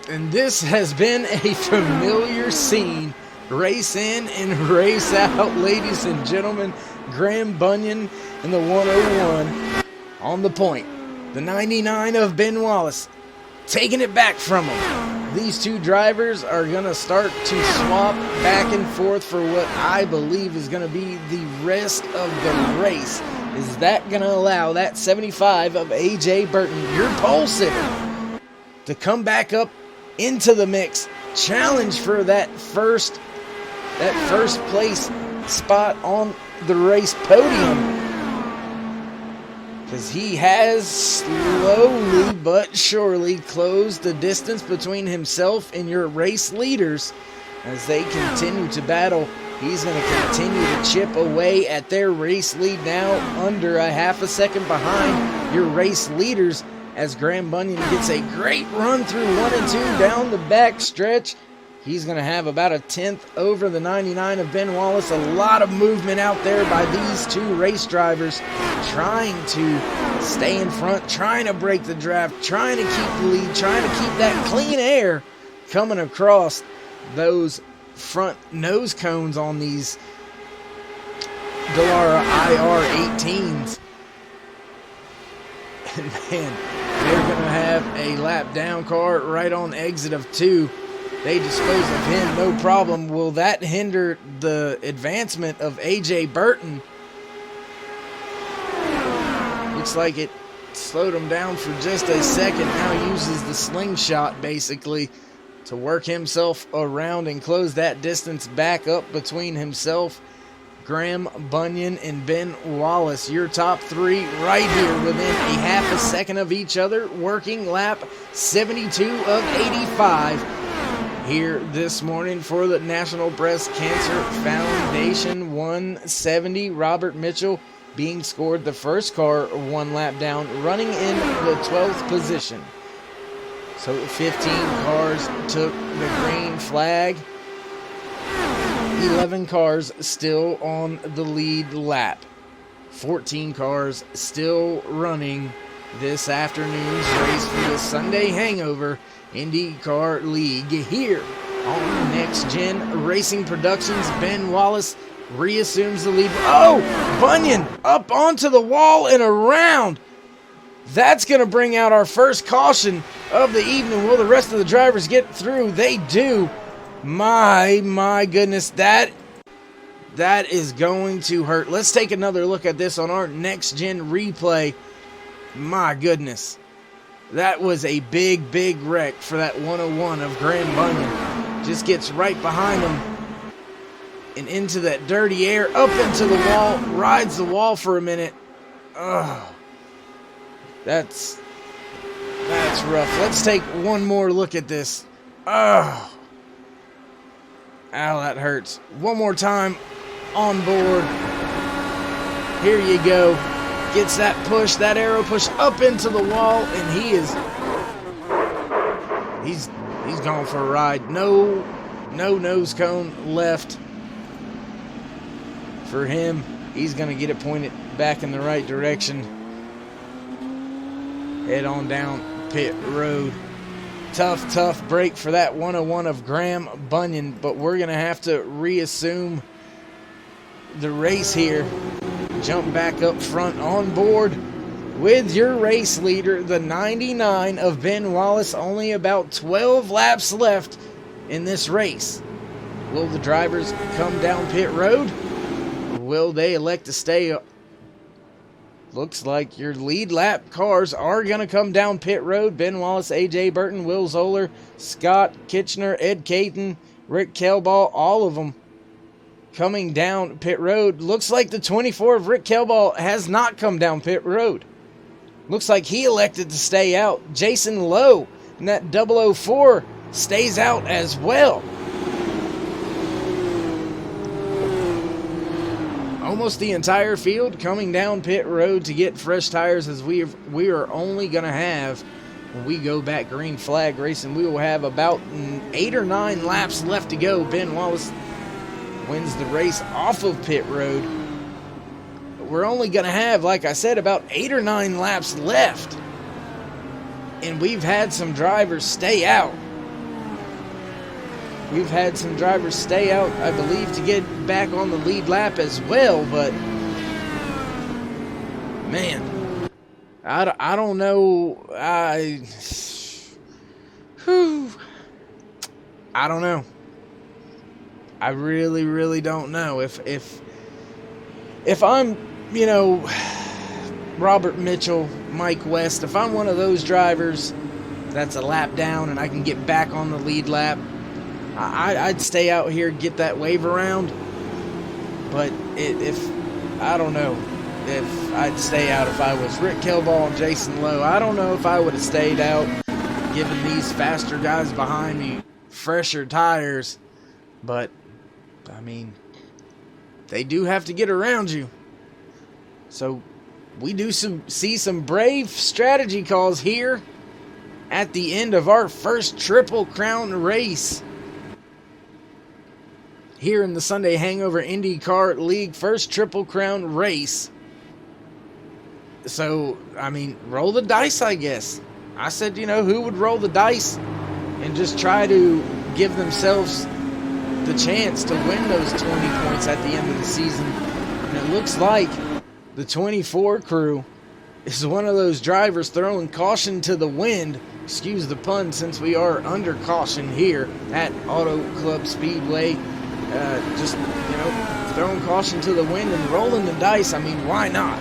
And this has been a familiar scene. Race in and race out, ladies and gentlemen. Graham Bunyan in the 101 on the point. The 99 of Ben Wallace taking it back from him. These 2 drivers are going to start to swap back and forth for what I believe is going to be the rest of the race. Is that going to allow that 75 of AJ Burton, your pole sitter, to come back up into the mix, challenge for that first place spot on the race podium? Because he has slowly but surely closed the distance between himself and your race leaders as they continue to battle. He's going to continue to chip away at their race lead, now under a half a second behind your race leaders, as Graham Bunyan gets a great run through 1 and 2 down the back stretch. He's going to have about a 10th over the 99 of Ben Wallace. A lot of movement out there by these two race drivers trying to stay in front, trying to break the draft, trying to keep the lead, trying to keep that clean air coming across those front nose cones on these Dallara IR 18s. And man, they're going to have a lap down car right on exit of 2. They dispose of him, no problem. Will that hinder the advancement of AJ Burton? Looks like it slowed him down for just a second. Now uses the slingshot basically to work himself around and close that distance back up between himself, Graham Bunyan, and Ben Wallace. Your top 3 right here within a half a second of each other, working lap 72 of 85. Here this morning for the National Breast Cancer Foundation. 170, Robert Mitchell being scored the first car 1 lap down, running in the 12th position. So 15 cars took the green flag. 11 cars still on the lead lap. 14 cars still running this afternoon's race for the Sunday Hangover IndyCar League here on Next Gen Racing Productions. Ben Wallace reassumes the lead. Oh, Bunyan up onto the wall and around. That's going to bring out our first caution of the evening. Will the rest of the drivers get through? They do. My goodness, that is going to hurt. Let's take another look at this on our Next Gen replay. My goodness. That was a big wreck for that 101 of Graham Bunyan. Just gets right behind him and into that dirty air, up into the wall, rides the wall for a minute. Ugh. That's rough. Let's take one more look at this. Ugh. Ow, that hurts. One more time on board. Here you go. Gets that push, that arrow push up into the wall, and he's going for a ride. No nose cone left for him. He's going to get it pointed back in the right direction. Head on down pit road. Tough break for that 101 of Graham Bunyan, but we're going to have to reassume the race here. Jump back up front on board with your race leader, the 99 of Ben Wallace. Only about 12 laps left in this race. Will the drivers come down pit road? Or will they elect to stay? Looks like your lead lap cars are going to come down pit road. Ben Wallace, AJ Burton, Will Zoller, Scott Kitchener, Ed Caton, Rick Kelball, all of them coming down pit road. Looks like the 24 of Rick Kelball has not come down pit road. Looks like he elected to stay out. Jason Lowe in that 004 stays out as well. Almost the entire field coming down pit road to get fresh tires, as we are only going to have, when we go back green flag racing, we will have about 8 or 9 laps left to go. Ben Wallace wins the race off of pit road. We're only going to have, like I said, about 8 or 9 laps left. And we've had some drivers stay out. We've had some drivers stay out, I believe, to get back on the lead lap as well. But, man, I don't know. I don't know. I really don't know. If I'm, Robert Mitchell, Mike West, if I'm one of those drivers that's a lap down and I can get back on the lead lap, I'd stay out here, get that wave around. But I don't know if I'd stay out if I was Rick Kelball and Jason Lowe. I don't know if I would have stayed out, given these faster guys behind me fresher tires. But, I mean, they do have to get around you. So, we do see some brave strategy calls here at the end of our first Triple Crown race here in the Sunday Hangover IndyCar League first Triple Crown race. So, I mean, roll the dice, I guess. I said, you know, who would roll the dice and just try to give themselves the chance to win those 20 points at the end of the season. And it looks like the 24 crew is one of those drivers throwing caution to the wind. Excuse the pun, since we are under caution here at Autoclub Speedway. Just, you know, throwing caution to the wind and rolling the dice. I mean, why not?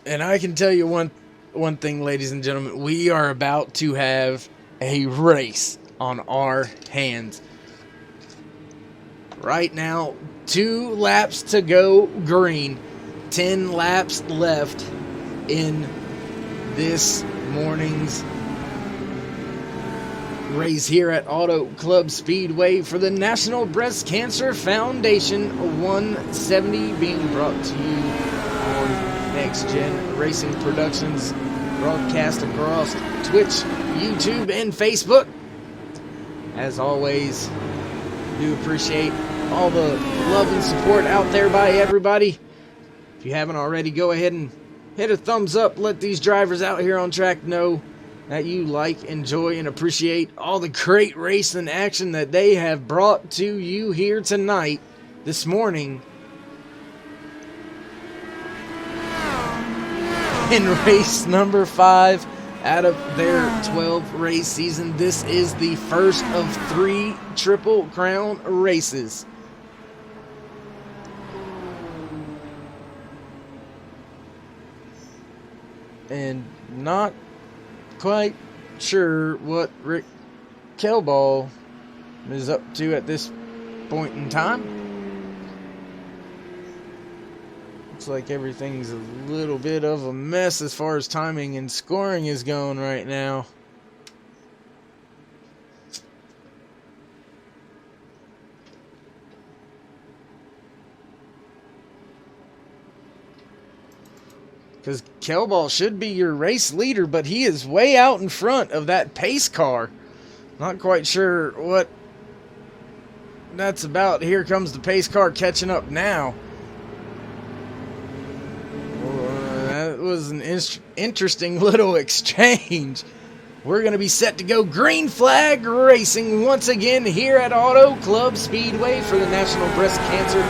And I can tell you one thing, ladies and gentlemen, we are about to have a race on our hands. Right now, 2 laps to go green, 10 laps left in this morning's race here at Autoclub Speedway for the National Breast Cancer Foundation 170, being brought to you on Next Gen Racing Productions, broadcast across Twitch, YouTube, and Facebook. As always, do appreciate all the love and support out there by everybody. If you haven't already, go ahead and hit a thumbs up. Let these drivers out here on track know that you like, enjoy, and appreciate all the great racing action that they have brought to you here tonight, this morning, in race number 5 out of their 12 race season. This is the first of 3 Triple Crown races. And not quite sure what Rick Kelball is up to at this point in time. Looks like everything's a little bit of a mess as far as timing and scoring is going right now. Because Kelball should be your race leader, but he is way out in front of that pace car. Not quite sure what that's about. Here comes the pace car catching up now. That was an interesting little exchange. We're going to be set to go green flag racing once again here at Autoclub Speedway for the National Breast Cancer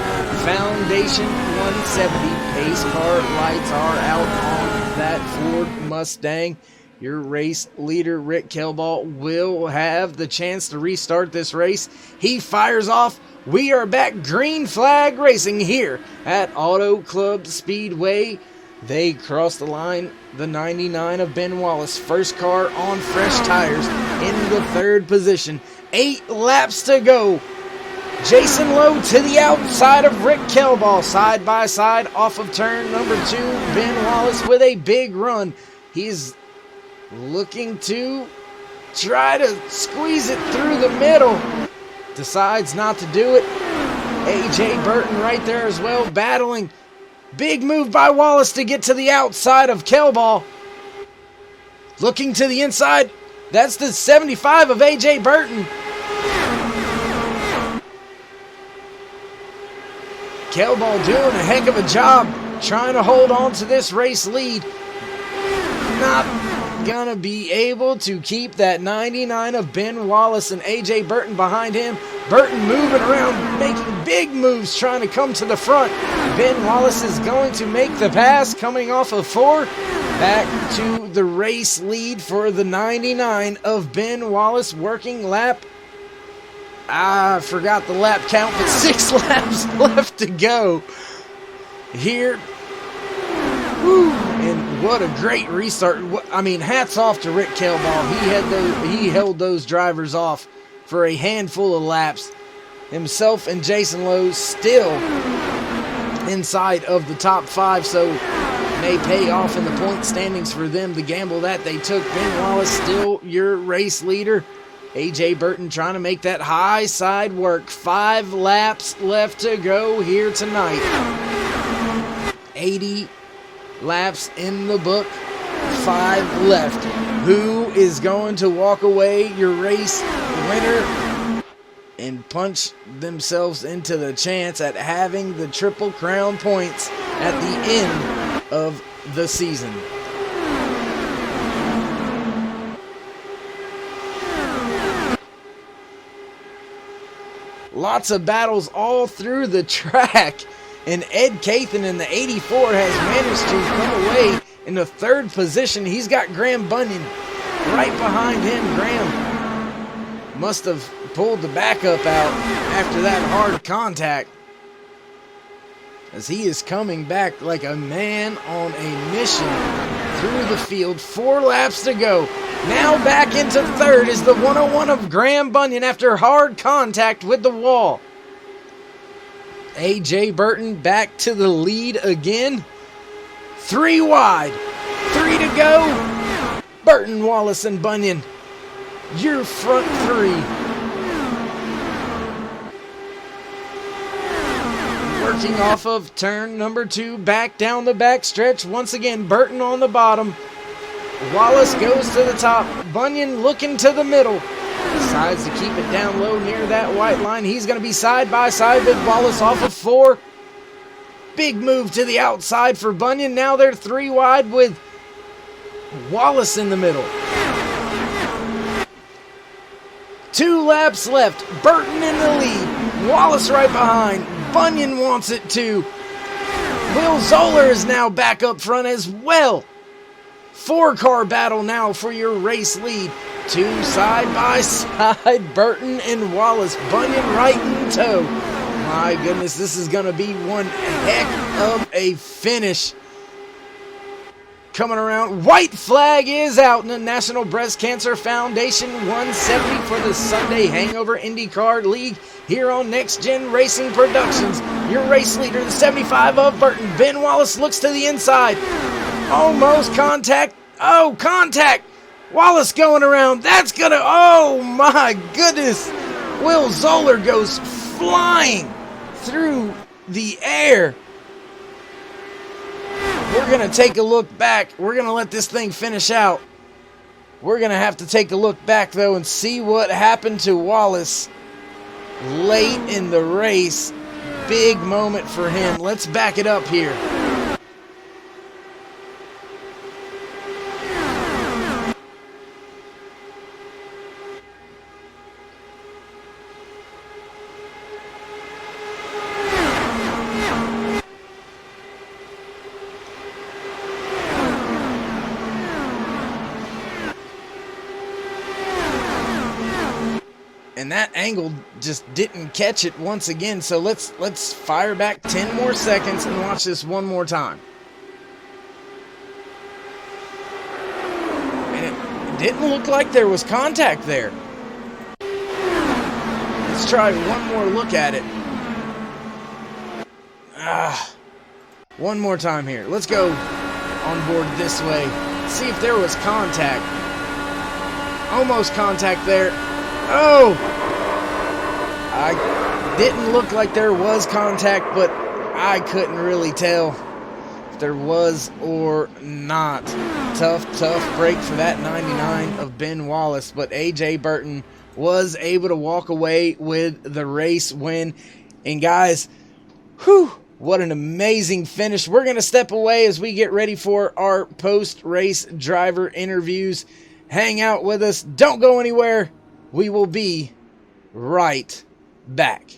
Foundation 170. Pace car lights are out on that Ford Mustang. Your race leader, Rick Kelball, will have the chance to restart this race. He fires off. We are back green flag racing here at Autoclub Speedway. They cross the line, the 99 of Ben Wallace. First car on fresh tires in the 3rd position. 8 laps to go. Jason Lowe to the outside of Rick Kelball. Side by side off of turn number 2. Ben Wallace with a big run. He's looking to try to squeeze it through the middle. Decides not to do it. AJ Burton right there as well, battling. Big move by Wallace to get to the outside of Kelball. Looking to the inside. That's the 75 of AJ Burton. Kelball doing a heck of a job trying to hold on to this race lead. Not gonna be able to keep that 99 of Ben Wallace and AJ Burton behind him. Burton moving around, making big moves, trying to come to the front. Ben Wallace is going to make the pass, coming off of 4. Back to the race lead for the 99 of Ben Wallace, working lap. I forgot the lap count, but 6 laps left to go here. Woo. And what a great restart. I mean, hats off to Rick Kelball. He held those drivers off for a handful of laps. Himself and Jason Lowe still inside of the top 5, so may pay off in the point standings for them, the gamble that they took. Ben Wallace still your race leader. A.J. Burton trying to make that high side work. 5 laps left to go here tonight. 80 laps in the book. 5 left. Who is going to walk away your race winner and punch themselves into the chance at having the Triple Crown points at the end of the season? Lots of battles all through the track, and Ed Cathan in the 84 has managed to come away in the 3rd position. He's got Graham Bunyan right behind him. Graham must have pulled the backup out after that hard contact, as he is coming back like a man on a mission through the field. 4 laps to go. Now back into 3rd is the 101 of Graham Bunyan after hard contact with the wall. A.J. Burton back to the lead again. 3 wide. 3 to go. Burton, Wallace, and Bunyan, your front 3. Working off of turn number 2, back down the back stretch. Once again, Burton on the bottom. Wallace goes to the top. Bunyan looking to the middle. Decides to keep it down low near that white line. He's going to be side by side with Wallace off of 4. Big move to the outside for Bunyan. Now they're 3 wide with Wallace in the middle. 2 laps left. Burton in the lead. Wallace right behind. Bunyan wants it too. Will Zoller is now back up front as well. 4-car battle now for your race lead. 2 side by side, Burton and Wallace. Bunyan right in tow. My goodness, this is going to be one heck of a finish. Coming around, white flag is out in the National Breast Cancer Foundation 170 for the Sunday Hangover Indycar League here on Next Gen Racing Productions. Your race leader, the 75 of Burton. Ben Wallace looks to the inside. Almost contact. Oh, contact. Wallace going around. That's going to, oh my goodness. Will Zoller goes flying through the air. We're going to take a look back. We're going to let this thing finish out. We're going to have to take a look back, though, and see what happened to Wallace late in the race. Big moment for him. Let's back it up here. And that angle just didn't catch it once again. So let's fire back 10 more seconds and watch this one more time. And it didn't look like there was contact there. Let's try one more look at it. One more time here. Let's go on board this way. See if there was contact. Almost contact there. Oh! I didn't look like there was contact, but I couldn't really tell if there was or not. Tough break for that 99 of Ben Wallace, but A.J. Burton was able to walk away with the race win. And guys, whew, what an amazing finish. We're going to step away as we get ready for our post-race driver interviews. Hang out with us. Don't go anywhere. We will be right back.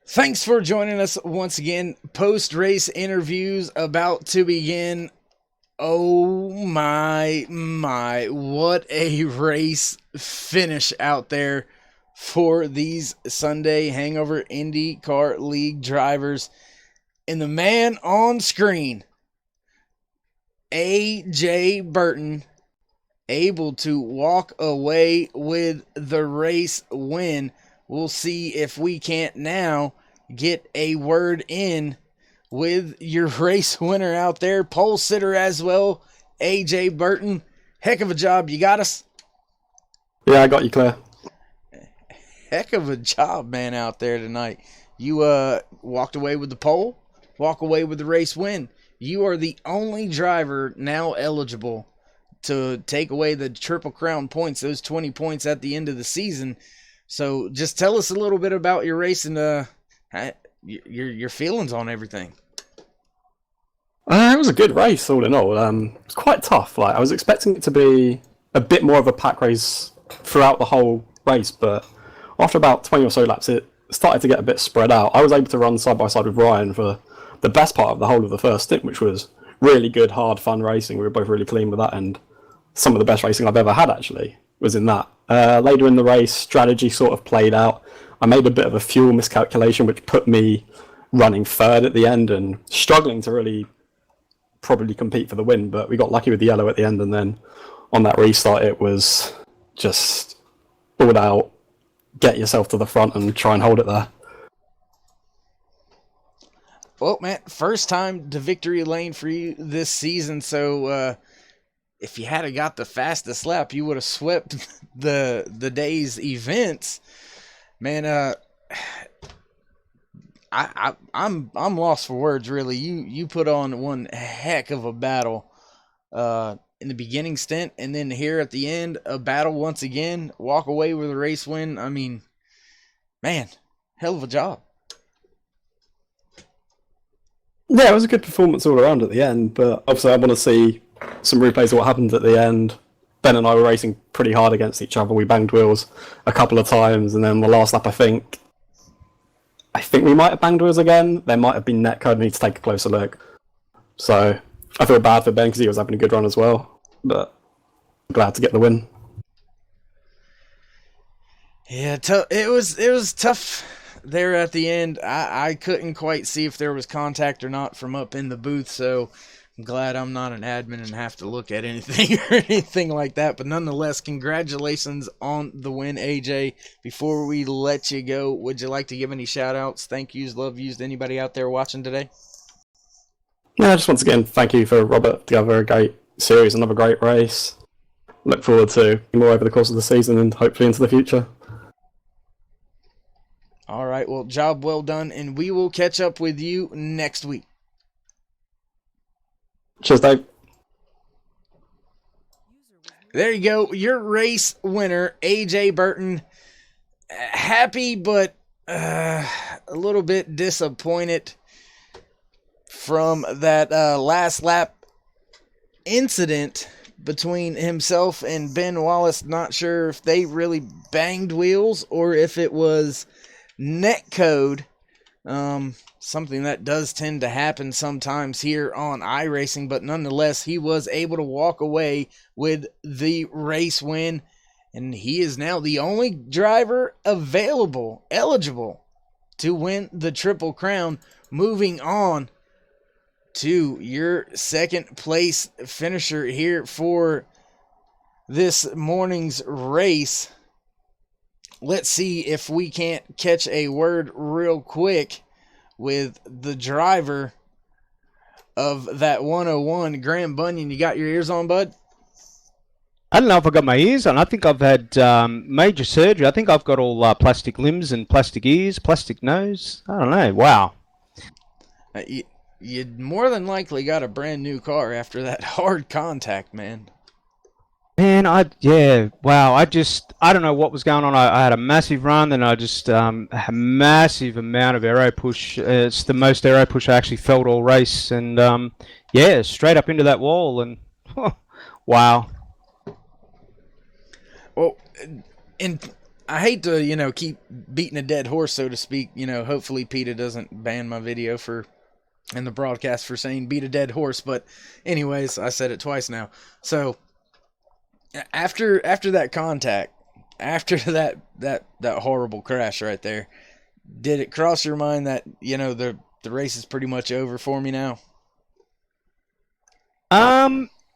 Thanks for joining us once again. Post-race interviews about to begin. Oh my, what a race finish out there for these Sunday Hangover IndyCar League drivers. And the man on screen, A.J. Burton, able to walk away with the race win. We'll see if we can't now get a word in with your race winner out there, pole sitter as well, A.J. Burton. Heck of a job. You got us? Yeah, I got you, Claire. Heck of a job, man, out there tonight. You walked away with the pole, walk away with the race win. You are the only driver now eligible to take away the Triple Crown points, those 20 points at the end of the season. So just tell us a little bit about your race and your feelings on everything. It was a good race, all in all. It's quite tough. Like, I was expecting it to be a bit more of a pack race throughout the whole race, but after about 20 or so laps, it started to get a bit spread out. I was able to run side by side with Ryan for the best part of the whole of the first stint, which was really good, hard, fun racing. We were both really clean with that, and some of the best racing I've ever had, actually, was in that. Later in the race, strategy sort of played out. I made a bit of a fuel miscalculation, which put me running third at the end and struggling to really probably compete for the win, but we got lucky with the yellow at the end, and then on that restart it was just all out, get yourself to the front and try and hold it there. Well, man, first time to victory lane for you this season, so if you had got the fastest lap, you would have swept the day's events. Man, I'm lost for words, really. You put on one heck of a battle in the beginning stint, and then here at the end, a battle once again, walk away with a race win. I mean, man, hell of a job. Yeah, it was a good performance all around at the end, but obviously I want to see some replays of what happened at the end. Ben and I were racing pretty hard against each other. We banged wheels a couple of times, and then the last lap, I think we might have banged wheels again. There might have been netcode. I need to take a closer look. So I feel bad for Ben because he was having a good run as well, but I'm glad to get the win. Yeah, it was tough there at the end. I couldn't quite see if there was contact or not from up in the booth, so I'm glad I'm not an admin and have to look at anything or anything like that. But nonetheless, congratulations on the win, AJ. Before we let you go, would you like to give any shout-outs, thank yous, love yous to anybody out there watching today? Yeah, just once again, thank you for Robert together. A great series, another great race. Look forward to more over the course of the season and hopefully into the future. All right, well, job well done, and we will catch up with you next week. Cheers, Dave. There you go, your race winner, AJ Burton. Happy, but a little bit disappointed from that last lap incident between himself and Ben Wallace. Not sure if they really banged wheels or if it was netcode. Something that does tend to happen sometimes here on iRacing, but nonetheless, he was able to walk away with the race win, and he is now the only driver eligible to win the Triple Crown. Moving on to your second place finisher here for this morning's race. Let's see if we can't catch a word real quick with the driver of that 101, Graham Bunyan. You got your ears on, bud? I don't know if I got my ears on. I think I've had major surgery. I think I've got all plastic limbs and plastic ears, plastic nose. I don't know. Wow. You more than likely got a brand new car after that hard contact, man. Man, wow. I don't know what was going on. I had a massive run, and I just had a massive amount of aero push. It's the most aero push I actually felt all race, and straight up into that wall, and wow. Well, in I hate to, keep beating a dead horse, so to speak. Hopefully PETA doesn't ban my video in the broadcast for saying beat a dead horse. But anyways, I said it twice now. So after that contact, after that horrible crash right there, did it cross your mind that, the race is pretty much over for me now?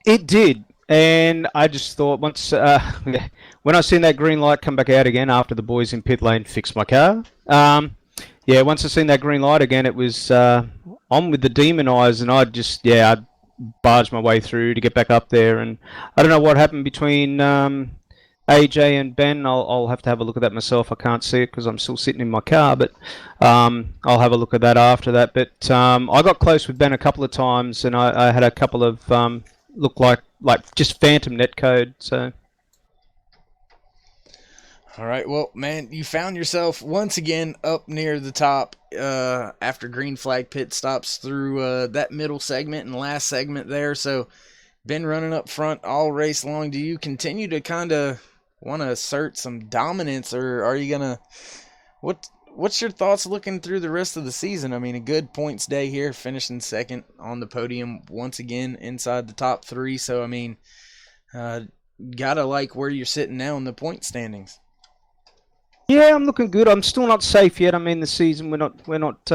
It did. And I just thought once, when I seen that green light come back out again after the boys in pit lane fixed my car, once I seen that green light again, it was on with the demon eyes, and I barged my way through to get back up there. And I don't know what happened between AJ and Ben. I'll have to have a look at that myself. I can't see it because I'm still sitting in my car, but I'll have a look at that after that. But I got close with Ben a couple of times, and I had a couple of look like just phantom netcode. So. All right, well, man, you found yourself once again up near the top after green flag pit stops through that middle segment and last segment there. So, been running up front all race long. Do you continue to kind of want to assert some dominance, or are you gonna? What's your thoughts looking through the rest of the season? I mean, a good points day here, finishing second on the podium once again inside the top three. So, I mean, gotta like where you're sitting now in the point standings. Yeah, I'm looking good. I'm still not safe yet. I mean, the season we're not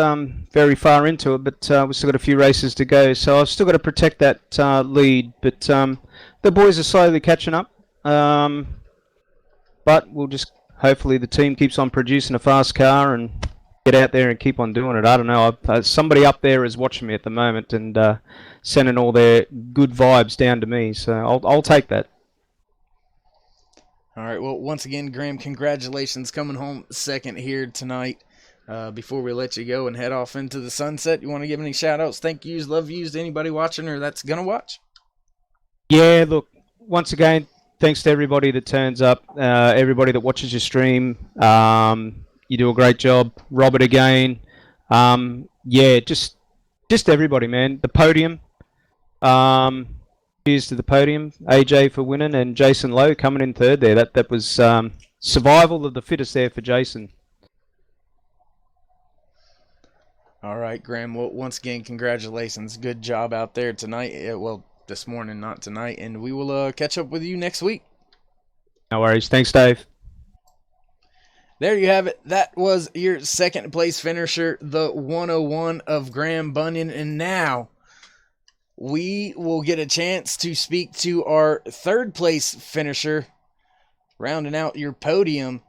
very far into it, but we've still got a few races to go. So I've still got to protect that lead. But the boys are slowly catching up. But we'll just hopefully the team keeps on producing a fast car and get out there and keep on doing it. I don't know. Somebody up there is watching me at the moment and sending all their good vibes down to me. So I'll take that. All right, well, once again, Graham, congratulations coming home second here tonight. Before we let you go and head off into the sunset, you want to give any shout-outs, thank yous, love yous to anybody watching or that's going to watch? Yeah, look, once again, thanks to everybody that turns up, everybody that watches your stream. You do a great job. Robert again. Just everybody, man. The podium. Cheers to the podium, AJ for winning, and Jason Lowe coming in third there. That was survival of the fittest there for Jason. All right, Graham. Well, once again, congratulations. Good job out there tonight. Well, this morning, not tonight. And we will catch up with you next week. No worries. Thanks, Dave. There you have it. That was your second place finisher, the 101 of Graham Bunyan. And now we will get a chance to speak to our third place finisher, rounding out your podium,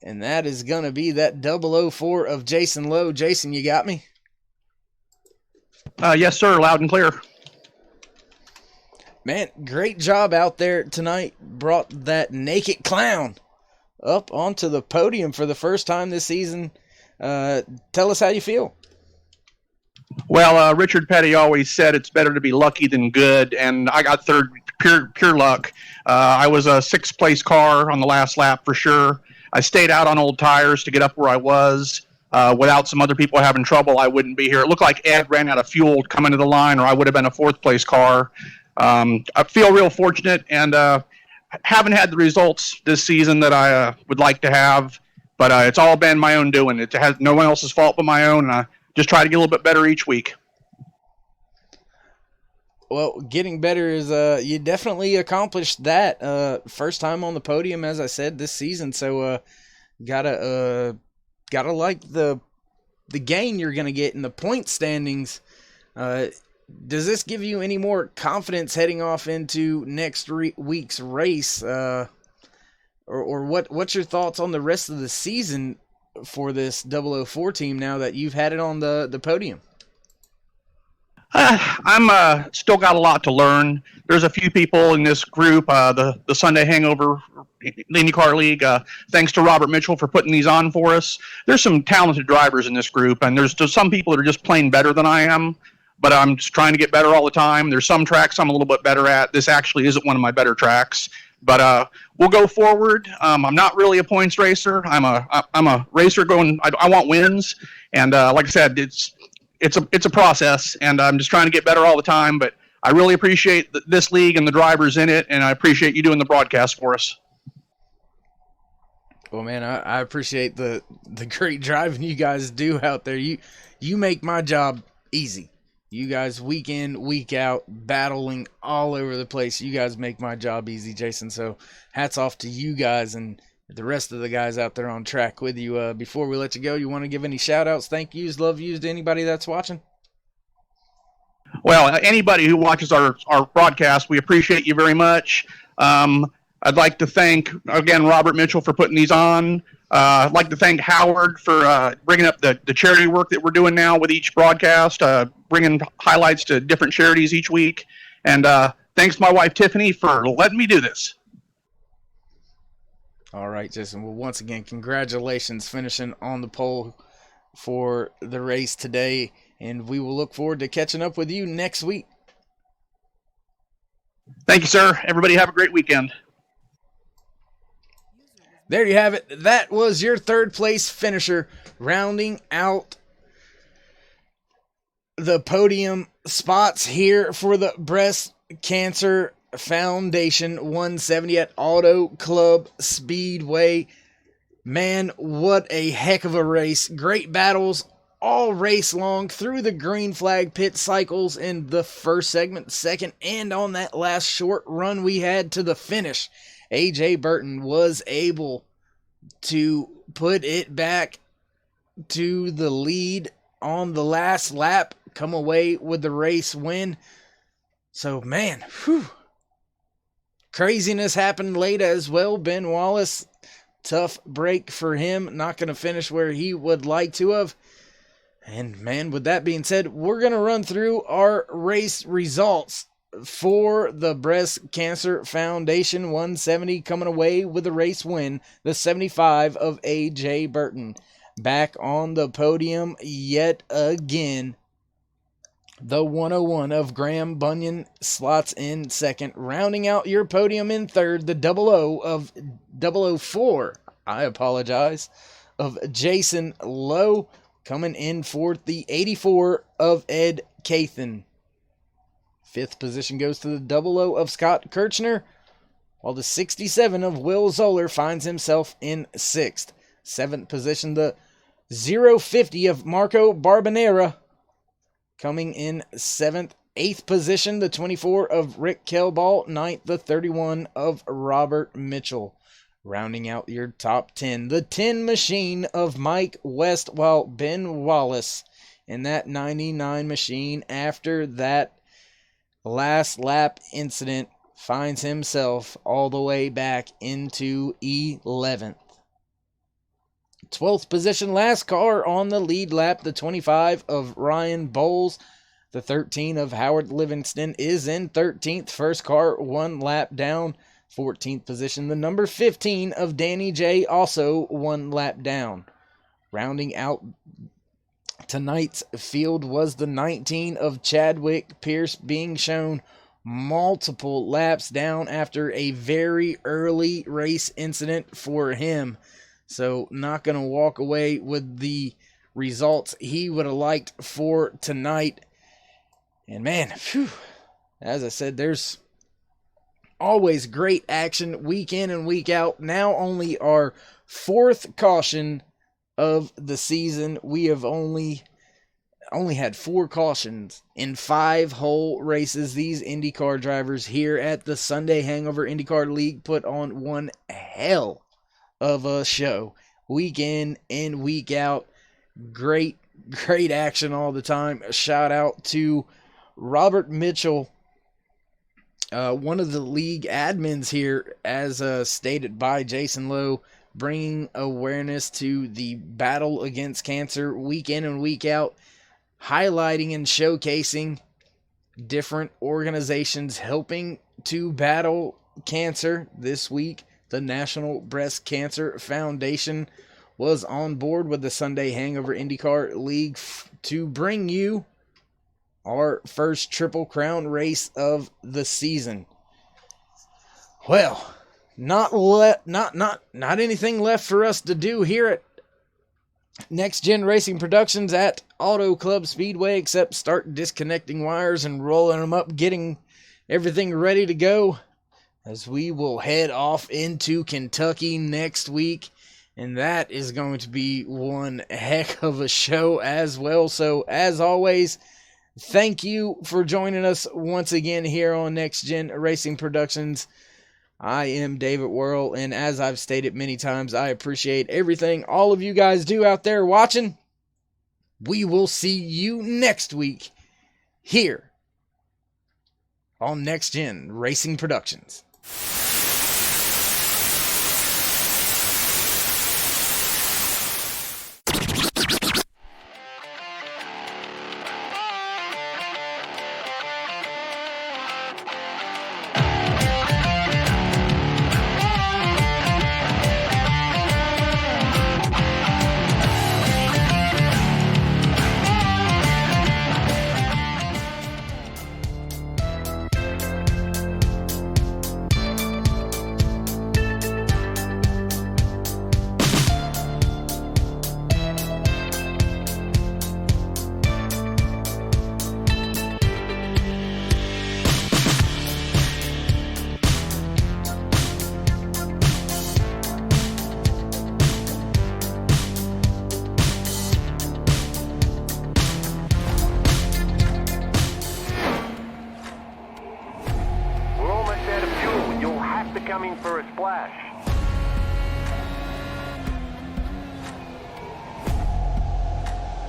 and that is going to be that 004 of Jason Lowe. Jason, you got me? Yes, sir. Loud and clear. Man, great job out there tonight. Brought that naked clown up onto the podium for the first time this season. Tell us how you feel. Well, Richard Petty always said it's better to be lucky than good, and I got third, pure luck. I was a sixth place car on the last lap for sure. I stayed out on old tires to get up where I was. Without some other people having trouble, I wouldn't be here. It looked like Ed ran out of fuel coming to the line, or I would have been a fourth place car. I feel real fortunate, and haven't had the results this season that I would like to have, but it's all been my own doing. It has no one else's fault but my own, and I just try to get a little bit better each week. Well, getting better is you definitely accomplished that. First time on the podium, as I said, this season. So gotta like the gain you're gonna get in the point standings. Does this give you any more confidence heading off into next week's race, or what's your thoughts on the rest of the season for this 004 team now that you've had it on the podium? I'm still got a lot to learn. There's a few people in this group, the Sunday Hangover Indycar League. Thanks to Robert Mitchell for putting these on for us. There's some talented drivers in this group, and there's just some people that are just playing better than I am. But I'm just trying to get better all the time. There's some tracks I'm a little bit better at. This actually isn't one of my better tracks. But we'll go forward. I'm not really a points racer. I'm a racer going. I want wins, and like I said, it's a process, and I'm just trying to get better all the time. But I really appreciate this league and the drivers in it, and I appreciate you doing the broadcast for us. Well, man, I appreciate the great driving you guys do out there. You make my job easy. You guys, week in, week out, battling all over the place. You guys make my job easy, Jason. So hats off to you guys and the rest of the guys out there on track with you. Before we let you go, you want to give any shout-outs, thank yous, love yous to anybody that's watching? Well, anybody who watches our broadcast, we appreciate you very much. I'd like to thank, again, Robert Mitchell for putting these on. I'd like to thank Howard for bringing up the charity work that we're doing now with each broadcast, bringing highlights to different charities each week. And thanks to my wife, Tiffany, for letting me do this. All right, Jason. Well, once again, congratulations finishing on the pole for the race today. And we will look forward to catching up with you next week. Thank you, sir. Everybody have a great weekend. There you have it. That was your third place finisher, rounding out the podium spots here for the Breast Cancer Foundation 170 at Autoclub Speedway. Man, what a heck of a race. Great battles all race long through the green flag pit cycles in the first segment, second, and on that last short run we had to the finish. A.J. Burton was able to put it back to the lead on the last lap, come away with the race win. So, man, craziness happened late as well. Ben Wallace, tough break for him. Not going to finish where he would like to have. And, man, with that being said, we're going to run through our race results for the Breast Cancer Foundation 170, coming away with the race win, the 75 of A.J. Burton. Back on the podium yet again, the 101 of Graham Bunyan slots in second. Rounding out your podium in third, the 004, of Jason Lowe. Coming in fourth, the 84 of Ed Cathan. Fifth position goes to the 00 of Scott Kirchner, while the 67 of Will Zoller finds himself in sixth. Seventh position, the 050 of Marco Barbanera, coming in seventh. Eighth position, the 24 of Rick Kelball. Ninth, the 31 of Robert Mitchell. Rounding out your top 10, the 10 machine of Mike West, while Ben Wallace in that 99 machine, after that last lap incident, finds himself all the way back into 11th. 12th position, last car on the lead lap, the 25 of Ryan Bowles. The 13 of Howard Livingston is in 13th. First car, one lap down. 14th position, the number 15 of Danny J, also one lap down. Rounding out tonight's field was the 19 of Chadwick Pierce, being shown multiple laps down after a very early race incident for him. So not going to walk away with the results he would have liked for tonight. And man, as I said, there's always great action week in and week out. Now only our fourth caution of the season. We have only had 4 cautions in 5 whole races. These IndyCar drivers here at the Sunday Hangover Indycar League put on one hell of a show. Week in and week out. Great action all the time. A shout out to Robert Mitchell, one of the league admins here, as stated by Jason Lowe, bringing awareness to the battle against cancer week in and week out, highlighting and showcasing different organizations helping to battle cancer. This week, the National Breast Cancer Foundation was on board with the Sunday Hangover IndyCar League to bring you our first Triple Crown race of the season. Well, not anything left for us to do here at Next Gen Racing Productions at Autoclub Speedway except start disconnecting wires and rolling them up, getting everything ready to go, as we will head off into Kentucky next week And that is going to be one heck of a show as well. So, as always, thank you for joining us once again here on Next Gen Racing Productions. I am David Worrell, and as I've stated many times, I appreciate everything all of you guys do out there watching. We will see you next week here on Next Gen Racing Productions. Coming for a splash.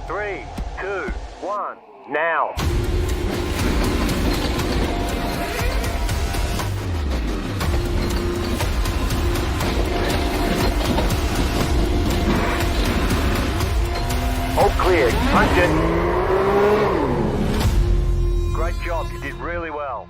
3, 2, 1, now. All clear. Punch it. Great job. You did really well.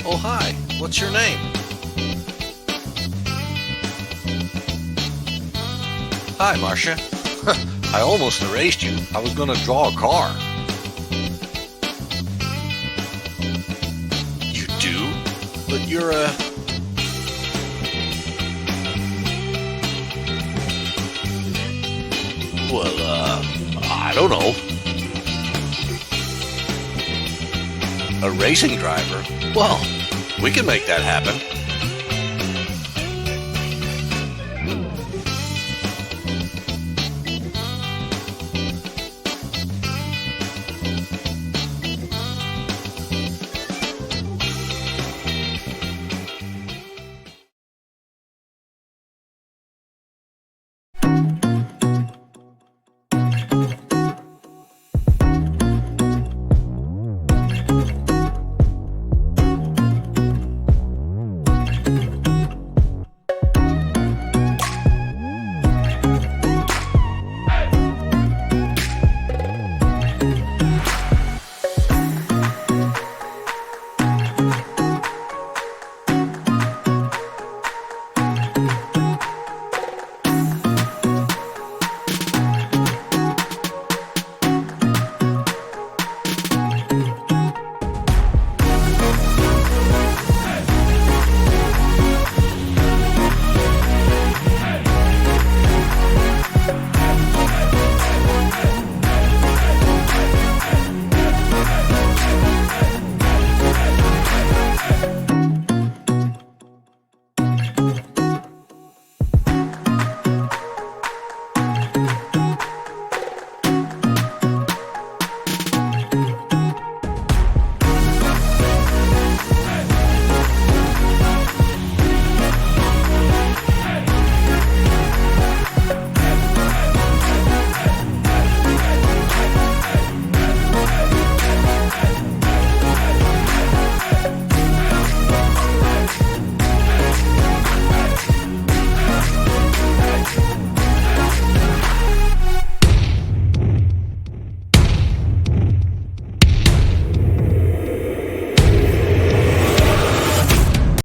Oh, hi. What's your name? Hi, Marcia. I almost erased you. I was going to draw a car. You do? But you're a... Well, I don't know. A racing driver? Well, we can make that happen.